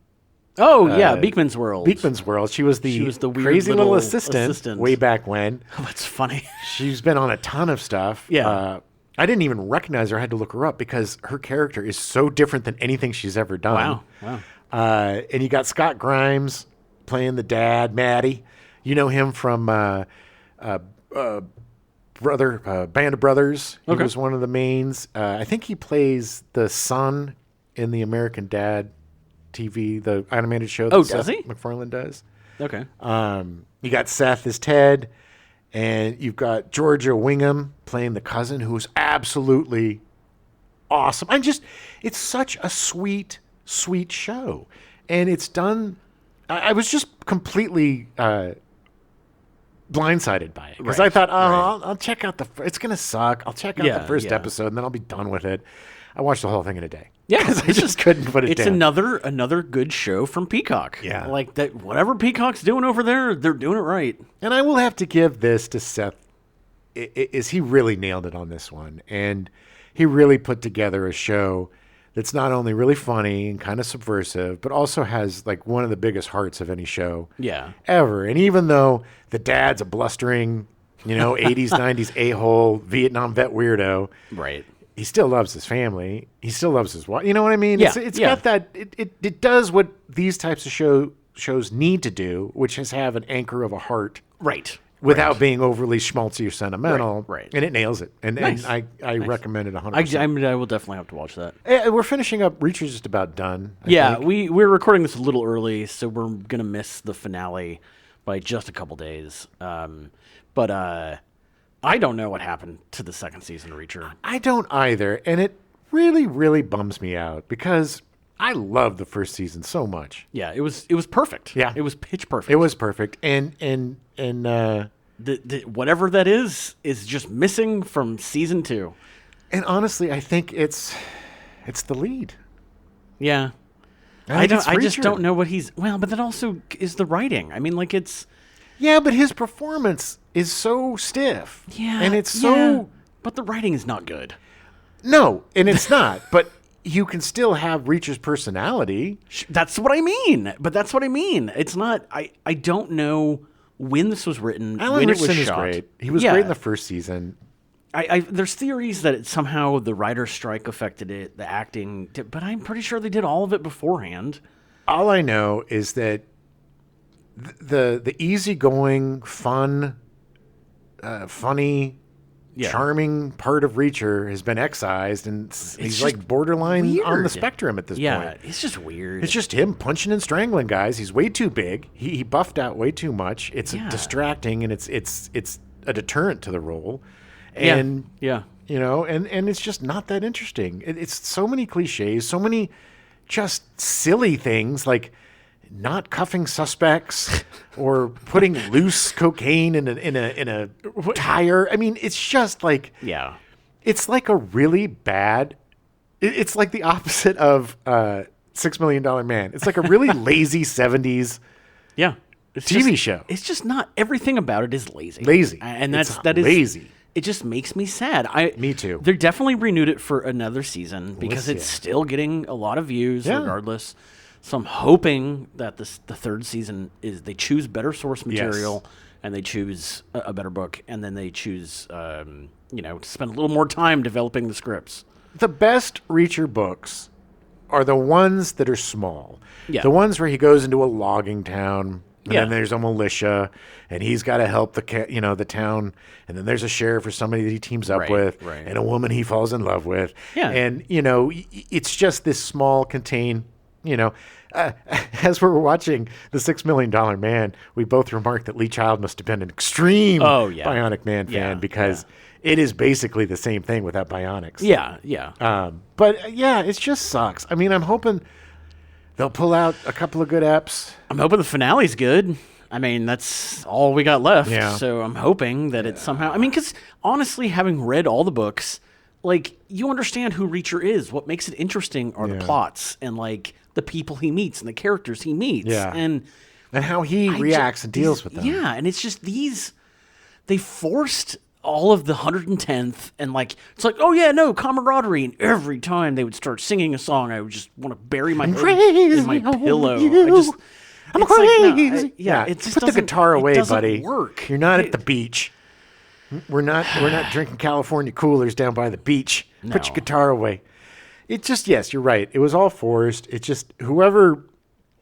Oh, yeah, Beekman's World. Beekman's World. She was the weird crazy little assistant way back when. Oh, that's funny. She's been on a ton of stuff. Yeah. I didn't even recognize her. I had to look her up because her character is so different than anything she's ever done. Wow. And you got Scott Grimes playing the dad, Maddie. You know him from Band of Brothers. He was one of the mains. I think he plays the son in the American Dad TV, the animated show that does he? MacFarlane does. Okay. You got Seth as Ted. And you've got Georgia Wingham playing the cousin, who's absolutely awesome. It's such a sweet show. And it's done, I was just completely blindsided by it. Because I thought, I'll check out it's going to suck. I'll check out the first episode, and then I'll be done with it. I watched the whole thing in a day. Yeah, because I just couldn't put it down. It's another good show from Peacock. Yeah. Like, that, whatever Peacock's doing over there, they're doing it right. And I will have to give this to Seth. He really nailed it on this one. And he really put together a show that's not only really funny and kind of subversive, but also has like one of the biggest hearts of any show ever. And even though the dad's a blustering, 80s, 90s a-hole Vietnam vet weirdo, right? He still loves his family. He still loves his wife. You know what I mean? Yeah, it's got that. It does what these types of shows need to do, which is have an anchor of a heart, right? Without being overly schmaltzy or sentimental, right? And it nails it. And, nice. and I recommend it 100%. I will definitely have to watch that. We're finishing up. Reacher's just about done. I think. We're recording this a little early, so we're gonna miss the finale by just a couple days. But I don't know what happened to the second season of Reacher. I don't either, and it really, really bums me out because I love the first season so much. Yeah, it was perfect. Yeah, it was pitch perfect. It was perfect, and the whatever that is just missing from season 2. And honestly, I think it's the lead. Yeah, I just don't know what he's. Well, but that also is the writing. I mean, like it's. Yeah, but his performance is so stiff. Yeah, and it's so. Yeah, but the writing is not good. No, and it's not. But you can still have Reacher's personality. That's what I mean. But that's what I mean. It's not. I don't know when this was written. Alan when Richardson it was shot. is great. He was great in the first season. There's theories that somehow the writer's strike affected it, the acting, but I'm pretty sure they did all of it beforehand. All I know is that the easygoing, fun, funny, charming part of Reacher has been excised, and he's like borderline weird. On the spectrum at this point. Yeah, it's just weird. It's just him punching and strangling guys. He's way too big. He buffed out way too much. It's distracting, and it's a deterrent to the role. And and it's just not that interesting. It's so many cliches, so many just silly things like not cuffing suspects or putting loose cocaine in a tire. I mean, it's just like it's like a really bad. It's like the opposite of $6 Million Man. It's like a really lazy 70s TV show. It's just not everything about it is lazy. And that is lazy. It just makes me sad. Me too. They definitely renewed it for another season because it's still getting a lot of views regardless. So I'm hoping that the third season they choose better source material and they choose a better book, and then they choose to spend a little more time developing the scripts. The best Reacher books are the ones that are small. Yeah. The ones where he goes into a logging town. And then there's a militia, and he's got to help the town. And then there's a sheriff or somebody that he teams up with, and a woman he falls in love with. Yeah. And it's just this small, contained. As we were watching The $6 Million Man, we both remarked that Lee Child must have been an extreme Bionic Man fan because it is basically the same thing without bionics. Yeah. But it just sucks. I mean, I'm hoping they'll pull out a couple of good eps. I'm hoping the finale's good. I mean, that's all we got left. Yeah. So I'm hoping that it somehow... I mean, because honestly, having read all the books, like, you understand who Reacher is. What makes it interesting are the plots and, like, the people he meets and the characters he meets. Yeah. And how he reacts and deals with them. Yeah, and it's just they forced all of the 110th, and like it's like, oh yeah, no camaraderie, and every time they would start singing a song, I would just want to bury my head in my pillow. I'm crazy. It just put the guitar away, doesn't buddy. Work. You're not at the beach. We're not drinking California coolers down by the beach. No. Put your guitar away. It just you're right. It was all forced. It just whoever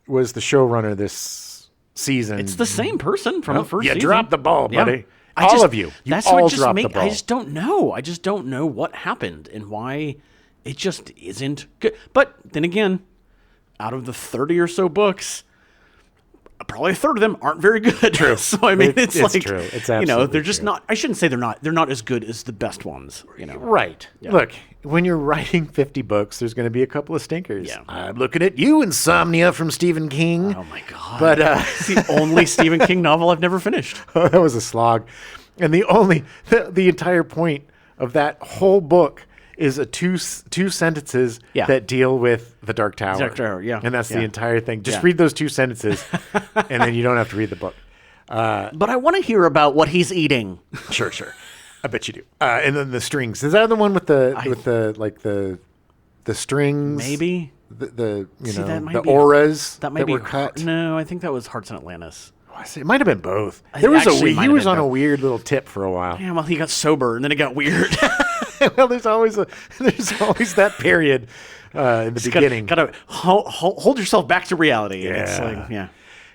was the showrunner this season. It's the same person from the first season. You dropped the ball, buddy. Yeah. All of you. That's all what just dropped the ball. I just don't know. I just don't know what happened and why it just isn't good. But then again, out of the 30 or so books, probably a third of them aren't very good. True. So I mean, it's like true. It's absolutely they're just true. not. I shouldn't say they're not. They're not as good as the best ones. Right. Yeah. Look, when you're writing 50 books, there's going to be a couple of stinkers. Yeah. I'm looking at you, Insomnia from Stephen King. Oh my God! But it's the only Stephen King novel I've never finished. That was a slog, and the entire point of that whole book is two sentences that deal with the Dark Tower. Dark Tower, yeah. And that's the entire thing. Just read those 2 sentences, and then you don't have to read the book. But I want to hear about what he's eating. Sure. I bet you do. And then the strings. Is that the one with the strings? Maybe. The auras that were cut? No, I think that was Hearts in Atlantis. It might have been both. He was on a weird little tip for a while. Yeah, well, he got sober, and then it got weird. Well, there's always that period in the beginning. Gotta hold yourself back to reality. Yeah. It's like,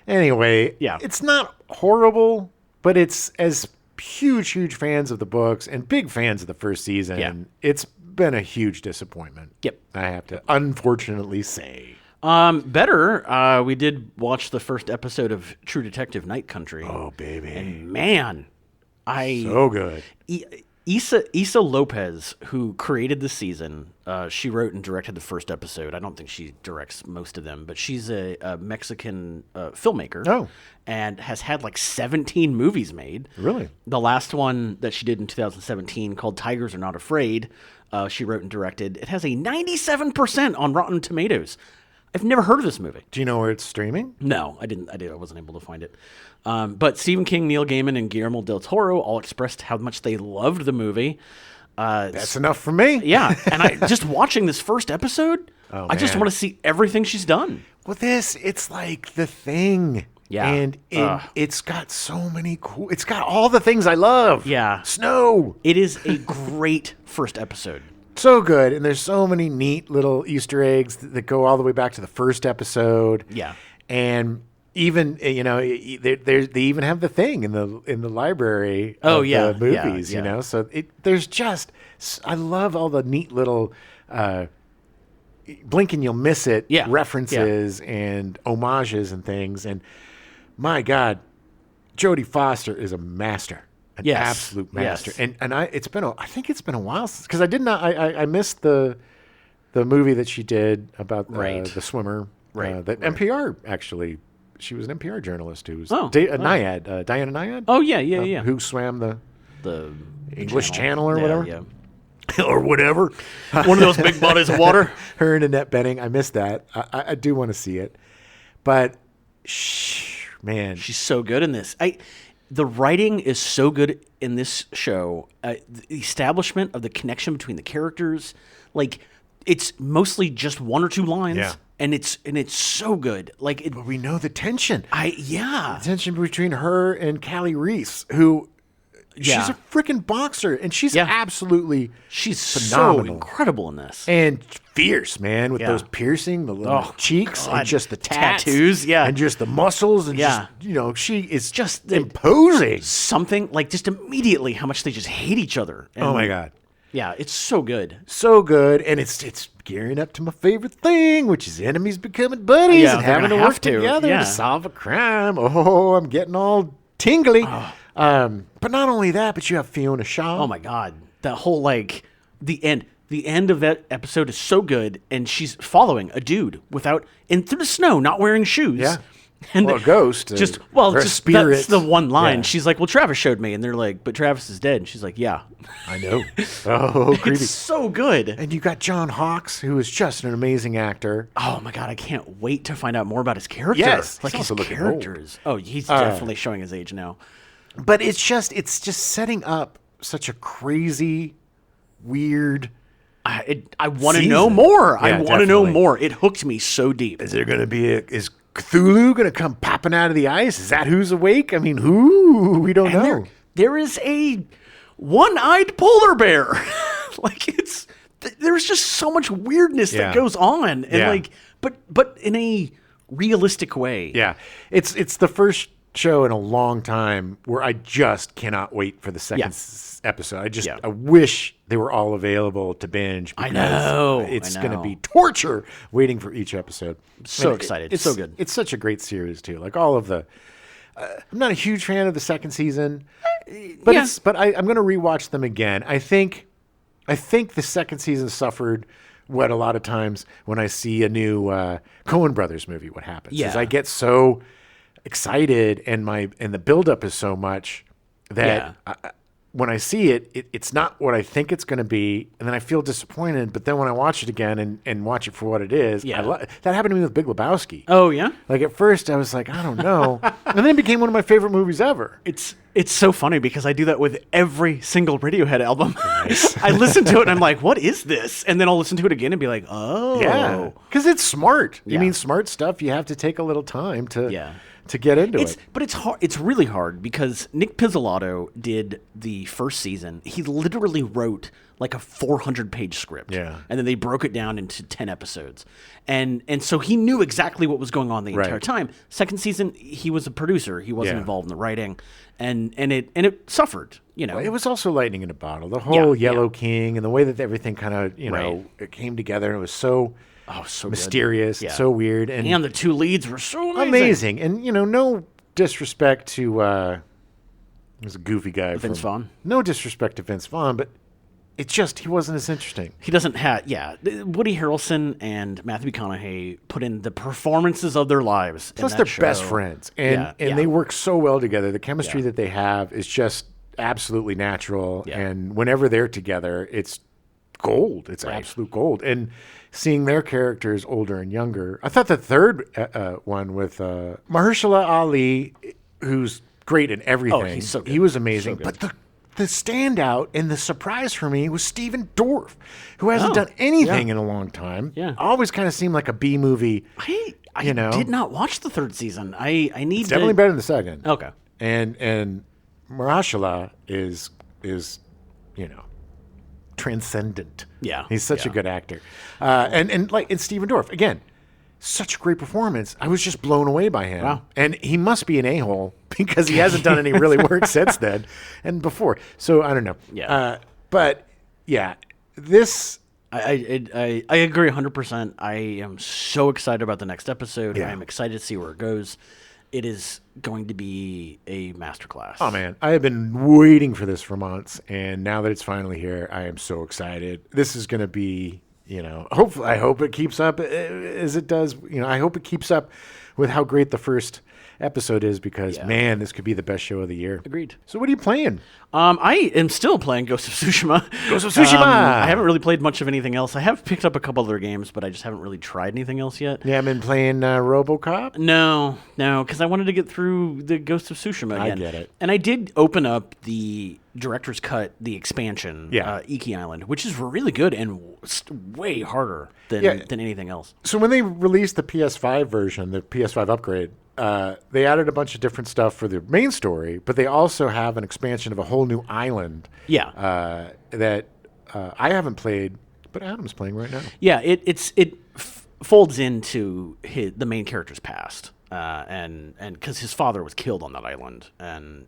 Anyway, it's not horrible, but it's as huge fans of the books and big fans of the first season. Yeah. It's been a huge disappointment. Yep. I have to unfortunately say. We did watch the first episode of True Detective Night Country. Oh, baby. And man, so good. Issa Lopez, who created the season, she wrote and directed the first episode. I don't think she directs most of them, but she's a Mexican filmmaker. Oh. And has had like 17 movies made. Really? The last one that she did in 2017 called Tigers Are Not Afraid, she wrote and directed. It has a 97% on Rotten Tomatoes. I've never heard of this movie. Do you know where it's streaming? No, I didn't. I wasn't able to find it. But Stephen King, Neil Gaiman, and Guillermo del Toro all expressed how much they loved the movie. That's enough for me. Yeah, and I just watching this first episode, I just want to see everything she's done. Well, it's like The Thing. Yeah. And it's got so many it's got all the things I love. Yeah. Snow. It is a great first episode. So good. And there's so many neat little Easter eggs that go all the way back to the first episode. Yeah. And even, they even have The Thing in the library of the movies, So there's just, I love all the neat little blink and you'll miss it references and homages and things. And my God, Jodie Foster is a master, an absolute master. Yes. And I think it's been a while since, because I missed the movie that she did about the swimmer. Right. That NPR actually, she was an NPR journalist who was Diana Nyad. Oh yeah. Who swam the English Channel or whatever. Yeah. Or whatever. One of those big bodies of water. Her and Annette Bening. I missed that. I do want to see it. But, man. She's so good in this. The writing is so good in this show. The establishment of the connection between the characters. Like, it's mostly just 1 or 2 lines. Yeah. And it's so good. Like, but we know the tension. The tension between her and Callie Reese, who... She's a freaking boxer, and she's absolutely phenomenal. So incredible in this. And fierce, man, with those piercing, the little cheeks, and just the tattoos, and just the muscles, and just, she is just imposing. Something, like, just immediately how much they just hate each other. And, oh, my God. Yeah, it's so good. So good, and it's gearing up to my favorite thing, which is enemies becoming buddies and having to work together to solve a crime. Oh, I'm getting all tingly. Oh. But not only that, but you have Fiona Shaw. Oh my God. That whole, like, the end of that episode is so good, and she's following a dude through the snow, not wearing shoes. Yeah. And a ghost. A spirit. That's the one line. Yeah. She's like, well, Travis showed me. And they're like, but Travis is dead. And she's like, yeah. I know. Oh, creepy. It's so good. And you got John Hawkes, who is just an amazing actor. Oh, my God. I can't wait to find out more about his character. Yes. Like, his characters. Oh, he's definitely showing his age now. But it's just setting up such a crazy, weird. I want to know more. Yeah, I want to know more. It hooked me so deep. Is there going to be is Cthulhu going to come popping out of the ice? Is that who's awake? I mean, who? We don't know. There is a one-eyed polar bear. Like, there's just so much weirdness that goes on, and but in a realistic way. Yeah, it's the first show in a long time where I just cannot wait for the second episode. I wish they were all available to binge. I know. It's going to be torture waiting for each episode. So excited. It's so good. It's such a great series too. Like all of the, I'm not a huge fan of the second season, but I'm going to rewatch them again. I think the second season suffered what a lot of times when I see a new Coen Brothers movie, what happens is I get so excited and the buildup is so much that when I see it, it's not what I think it's going to be, and then I feel disappointed. But then when I watch it again and watch it for what it is, that happened to me with Big Lebowski. Oh yeah, like at first I was like, I don't know, and then it became one of my favorite movies ever. It's so funny because I do that with every single Radiohead album. Nice. I listen to it and I'm like, what is this? And then I'll listen to it again and be like, oh, yeah, because it's smart. You mean smart stuff. You have to take a little time to get into it. But it's hard. It's really hard because Nick Pizzolatto did the first season. He literally wrote like a 400-page script. Yeah. And then they broke it down into 10 episodes. And so he knew exactly what was going on the entire time. Second season, he was a producer. He wasn't involved in the writing. And it suffered, Well, it was also lightning in a bottle. The whole Yellow King and the way that everything kind of, it came together. It was so mysterious, so weird. And the two leads were so amazing. And, no disrespect to there's a goofy guy. Vince Vaughn? No disrespect to Vince Vaughn, but it's just he wasn't as interesting. He doesn't have, Woody Harrelson and Matthew McConaughey put in the performances of their lives. Plus, they're best friends, and they work so well together. The chemistry that they have is just absolutely natural, and whenever they're together, it's gold. It's absolute gold. And seeing their characters older and younger, I thought the third one with Mahershala Ali, who's great in everything. Oh, he's so good. He was amazing, So but the standout and the surprise for me was Stephen Dorff, who hasn't done anything in a long time. Yeah. Always kind of seemed like a B movie. I did not watch the third season. I need it's definitely better than the second. Okay. And Mahershala is transcendent. Yeah. He's such a good actor. And Stephen Dorff, again, such a great performance. I was just blown away by him. Wow. And he must be an a-hole because he hasn't done any really work since then and before. So I don't know. Yeah. But yeah, this. I agree 100%. I am so excited about the next episode. Yeah. I am excited to see where it goes. It is going to be a masterclass. Oh, man. I have been waiting for this for months. And now that it's finally here, I am so excited. This is going to be, hopefully, I hope it keeps up as it does. I hope it keeps up with how great the first episode is because, man, this could be the best show of the year. Agreed. So what are you playing? I am still playing Ghost of Tsushima. Ghost of Tsushima! I haven't really played much of anything else. I have picked up a couple other games, but I just haven't really tried anything else yet. You haven't been playing RoboCop? No, because I wanted to get through the Ghost of Tsushima again. I get it. And I did open up the director's cut, the expansion, Iki Island, which is really good and way harder than anything else. So when they released the PS5 version, the PS5 upgrade, they added a bunch of different stuff for the main story, but they also have an expansion of a whole new island. Yeah. That I haven't played, but Adam's playing right now. Yeah, it folds into the main character's past, and because his father was killed on that island, and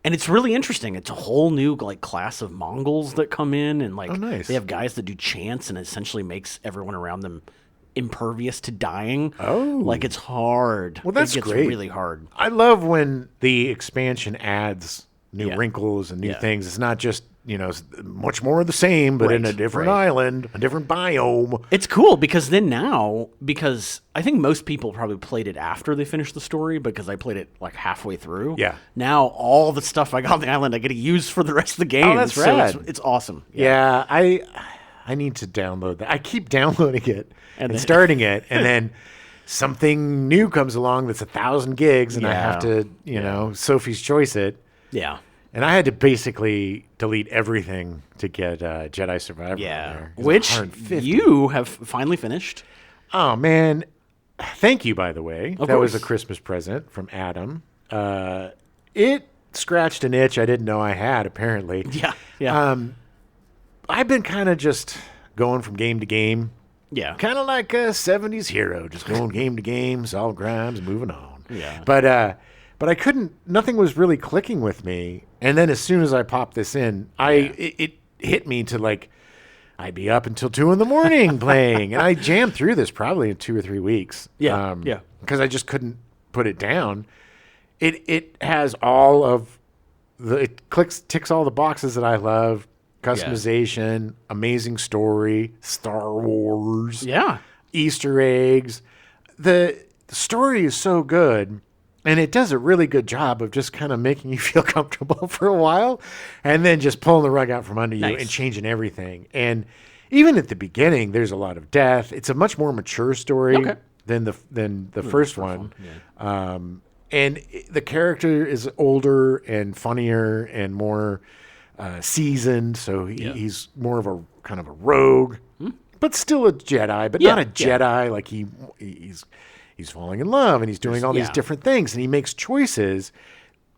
it's really interesting. It's a whole new class of Mongols that come in, and nice. They have guys that do chants and essentially makes everyone around them impervious to dying. Oh. It's hard. Well, that's great. It great. gets really hard. I love when the expansion adds new wrinkles and new things. It's not just, much more of the same, but in a different island, a different biome. It's cool because because I think most people probably played it after they finished the story because I played it halfway through. Yeah. Now all the stuff I got on the island I get to use for the rest of the game. Oh, that's rad. So it's awesome. Yeah, I need to download that. I keep downloading it and starting it, and then something new comes along that's 1,000 gigs, and I have to, Sophie's Choice it. Yeah. And I had to basically delete everything to get Jedi Survivor on there. Which you have finally finished. Oh, man. Thank you, by the way. Of that course. was a Christmas present from Adam. It scratched an itch I didn't know I had, apparently. Yeah. I've been kind of just going from game to game. Yeah. Kind of like a 70s hero, just going game to game, solve crimes, and moving on. Yeah. But but I couldn't. Nothing was really clicking with me. And then as soon as I popped this in, it hit me to like I'd be up until 2 a.m. playing, and I jammed through this probably in 2 or 3 weeks. Because I just couldn't put it down. It has all of it ticks all the boxes that I love. Customization, amazing story, Star Wars, Easter eggs. The story is so good, and it does a really good job of just kind of making you feel comfortable for a while, and then just pulling the rug out from under you and changing everything. And even at the beginning, there's a lot of death. It's a much more mature story than the first one. And the character is older and funnier and more seasoned, so he's more of a kind of a rogue, but still a Jedi, but not a Jedi like he's falling in love and he's doing all these different things, and he makes choices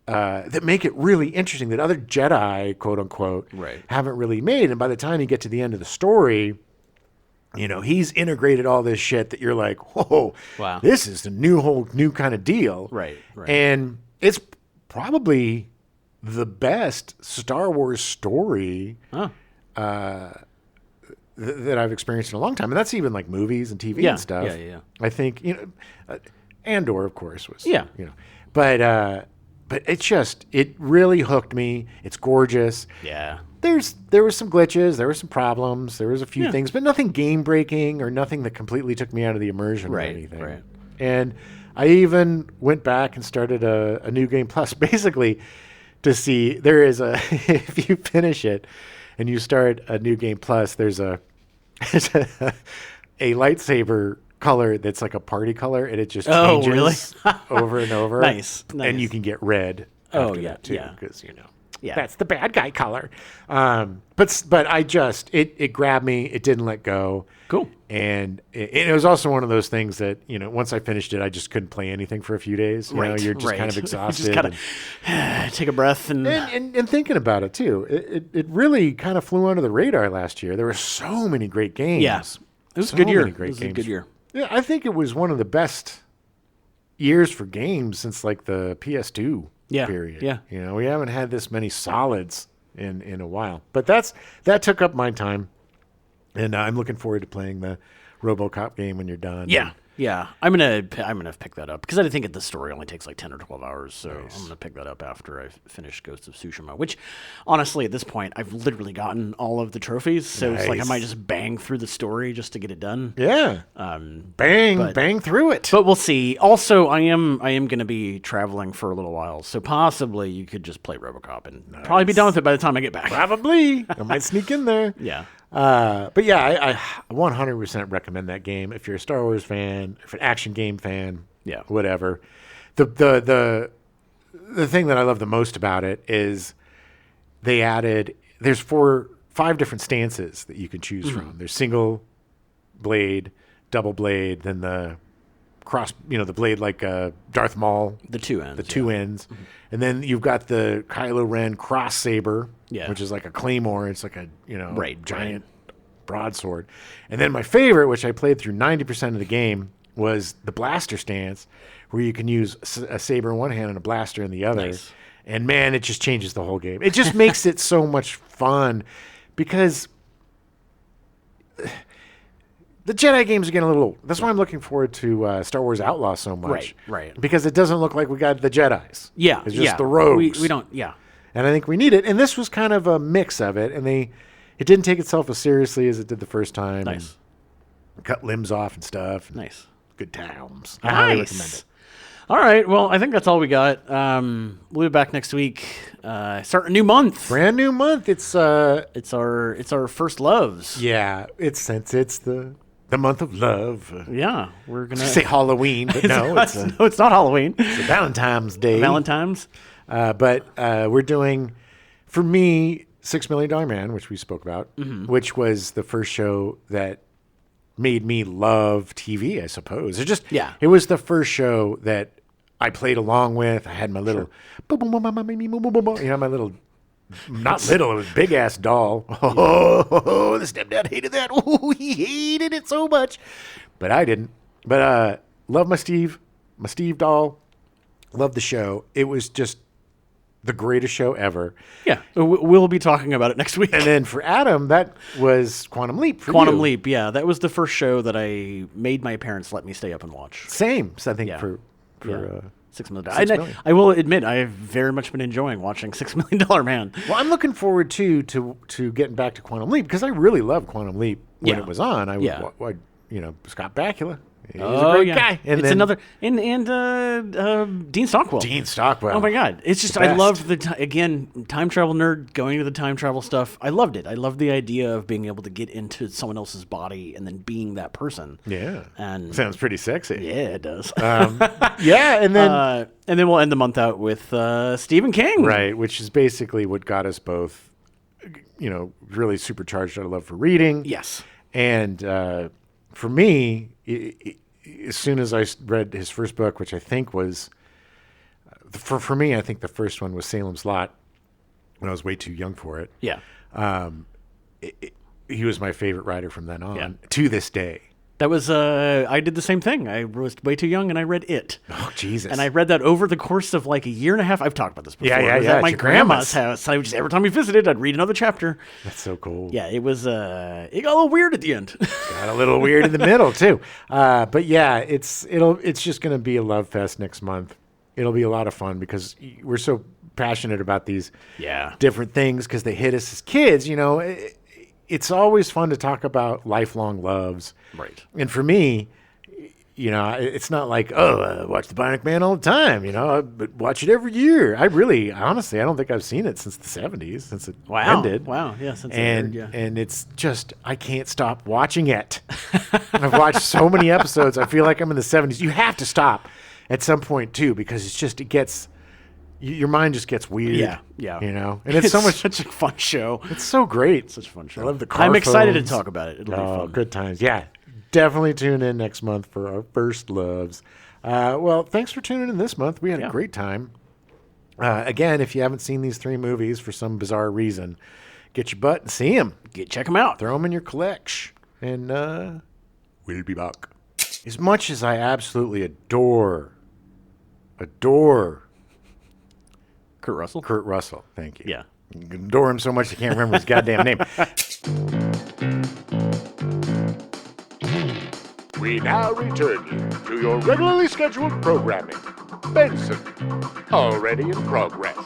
that make it really interesting that other Jedi, quote unquote, haven't really made. And by the time you get to the end of the story, you know, he's integrated all this shit that you're like, whoa, this is a whole new kind of deal. Right. And it's probably the best Star Wars story that I've experienced in a long time. And that's even like movies and TV and stuff. I think, you know, Andor, of course, was, you know, but it really hooked me. It's gorgeous. There was some glitches, there were some problems, there was a few things, but nothing game breaking or nothing that completely took me out of the immersion or anything. And I even went back and started a new game plus, basically to see there is a if you finish it and you start a new game plus, there's a lightsaber color that's like a party color, and it just changes over and over. Nice. And you can get red. That too, because you know. That's the bad guy color. But I just, it grabbed me. It didn't let go. Cool. And it was also one of those things that, you know, once I finished it, I just couldn't play anything for a few days. You know, you're just kind of exhausted. You just kind of take a breath. And thinking about it, too. It really kind of flew under the radar last year. There were so many great games. Yeah. It was a good year. It was a good year. Yeah, I think it was one of the best years for games since, like, the PS2. Period. Yeah. You know, we haven't had this many solids in a while. But that took up my time. And I'm looking forward to playing the RoboCop game when you're done. Yeah. Yeah. I'm gonna pick that up because I think the story only takes like 10 or 12 hours. So I'm gonna pick that up after I finish Ghost of Tsushima, which honestly at this point I've literally gotten all of the trophies. So it's like I might just bang through the story just to get it done. Yeah. Bang through it. But we'll see. Also, I am gonna be traveling for a little while, so possibly you could just play RoboCop and probably be done with it by the time I get back. Probably. I might sneak in there. Yeah. But yeah, I 100% recommend that game if you're a Star Wars fan, if an action game fan, whatever. The thing that I love the most about it is there's 5 different stances that you can choose from. There's single blade, double blade, then the cross, the blade like Darth Maul, the two ends, and then you've got the Kylo Ren cross saber, which is like a claymore. It's like a giant broadsword. And then my favorite, which I played through 90% of the game, was the blaster stance, where you can use a saber in one hand and a blaster in the other. Nice. And man, it just changes the whole game. It just makes it so much fun because the Jedi games are getting a little old. That's why I'm looking forward to Star Wars Outlaw so much. Right. Because it doesn't look like we got the Jedis. Yeah. It's just the rogues. We don't, And I think we need it. And this was kind of a mix of it. And it didn't take itself as seriously as it did the first time. Nice. And cut limbs off and stuff. Nice. Good times. I highly recommend it. All right. Well, I think that's all we got. We'll be back next week. Start a new month. Brand new month. It's our first loves. Yeah. It's the month of love. Yeah. We're gonna say Halloween, but no, it's not Halloween. It's Valentine's Day. But we're doing, for me, $6 Million Man, which we spoke about, which was the first show that made me love TV, I suppose. It was the first show that I played along with. I had my little, my little, not little, it was big ass doll. Oh, the stepdad hated that. Oh, he hated it so much. But I didn't. But love my Steve doll. Love the show. It was just the greatest show ever. Yeah, we'll be talking about it next week. And then for Adam, that was Quantum Leap for Quantum you. Leap, yeah. That was the first show that I made my parents let me stay up and watch. Same, so I think for 6 Million. I will admit, I have very much been enjoying watching $6 Million Man. Well, I'm looking forward to getting back to Quantum Leap because I really loved Quantum Leap when it was on. Scott Bakula. He was a great guy. And it's another Dean Stockwell. Dean Stockwell. Oh my God! It's just I loved the time travel nerd going to the time travel stuff. I loved it. I loved the idea of being able to get into someone else's body and then being that person. Yeah, and sounds pretty sexy. Yeah, it does. And then we'll end the month out with Stephen King, right? Which is basically what got us both, really supercharged our love for reading. Yes, and for me. As soon as I read his first book, which I think was, for me, I think the first one was Salem's Lot when I was way too young for it. Yeah. He was my favorite writer from then on to this day. That was, I did the same thing. I was way too young and I read it. Oh, Jesus. And I read that over the course of like a year and a half. I've talked about this before. Yeah. I was at my grandma's house. Every time we visited, I'd read another chapter. That's so cool. Yeah, it was, it got a little weird at the end. Got a little weird in the middle too. But yeah, it's just going to be a love fest next month. It'll be a lot of fun because we're so passionate about these different things because they hit us as kids, It's always fun to talk about lifelong loves. Right. And for me, it's not like, I watch The Bionic Man all the time, but watch it every year. Honestly, I don't think I've seen it since the 70s, since it ended. Wow, yeah, since it ended, yeah. And it's just, I can't stop watching it. I've watched so many episodes, I feel like I'm in the 70s. You have to stop at some point, too, because it gets... Your mind just gets weird. Yeah. And it's so much such a fun show. It's so great. It's such a fun show. I love the car I'm excited phones. to talk about it. It'll be fun. Good times. Yeah. Definitely tune in next month for our first loves. Well, thanks for tuning in this month. We had a great time. Again, if you haven't seen these 3 movies for some bizarre reason, get your butt and see them. Check them out. Throw them in your collection. And we'll be back. As much as I absolutely adore Kurt Russell, thank you. Yeah. You can adore him so much I can't remember his goddamn name. We now return you to your regularly scheduled programming. Benson, already in progress.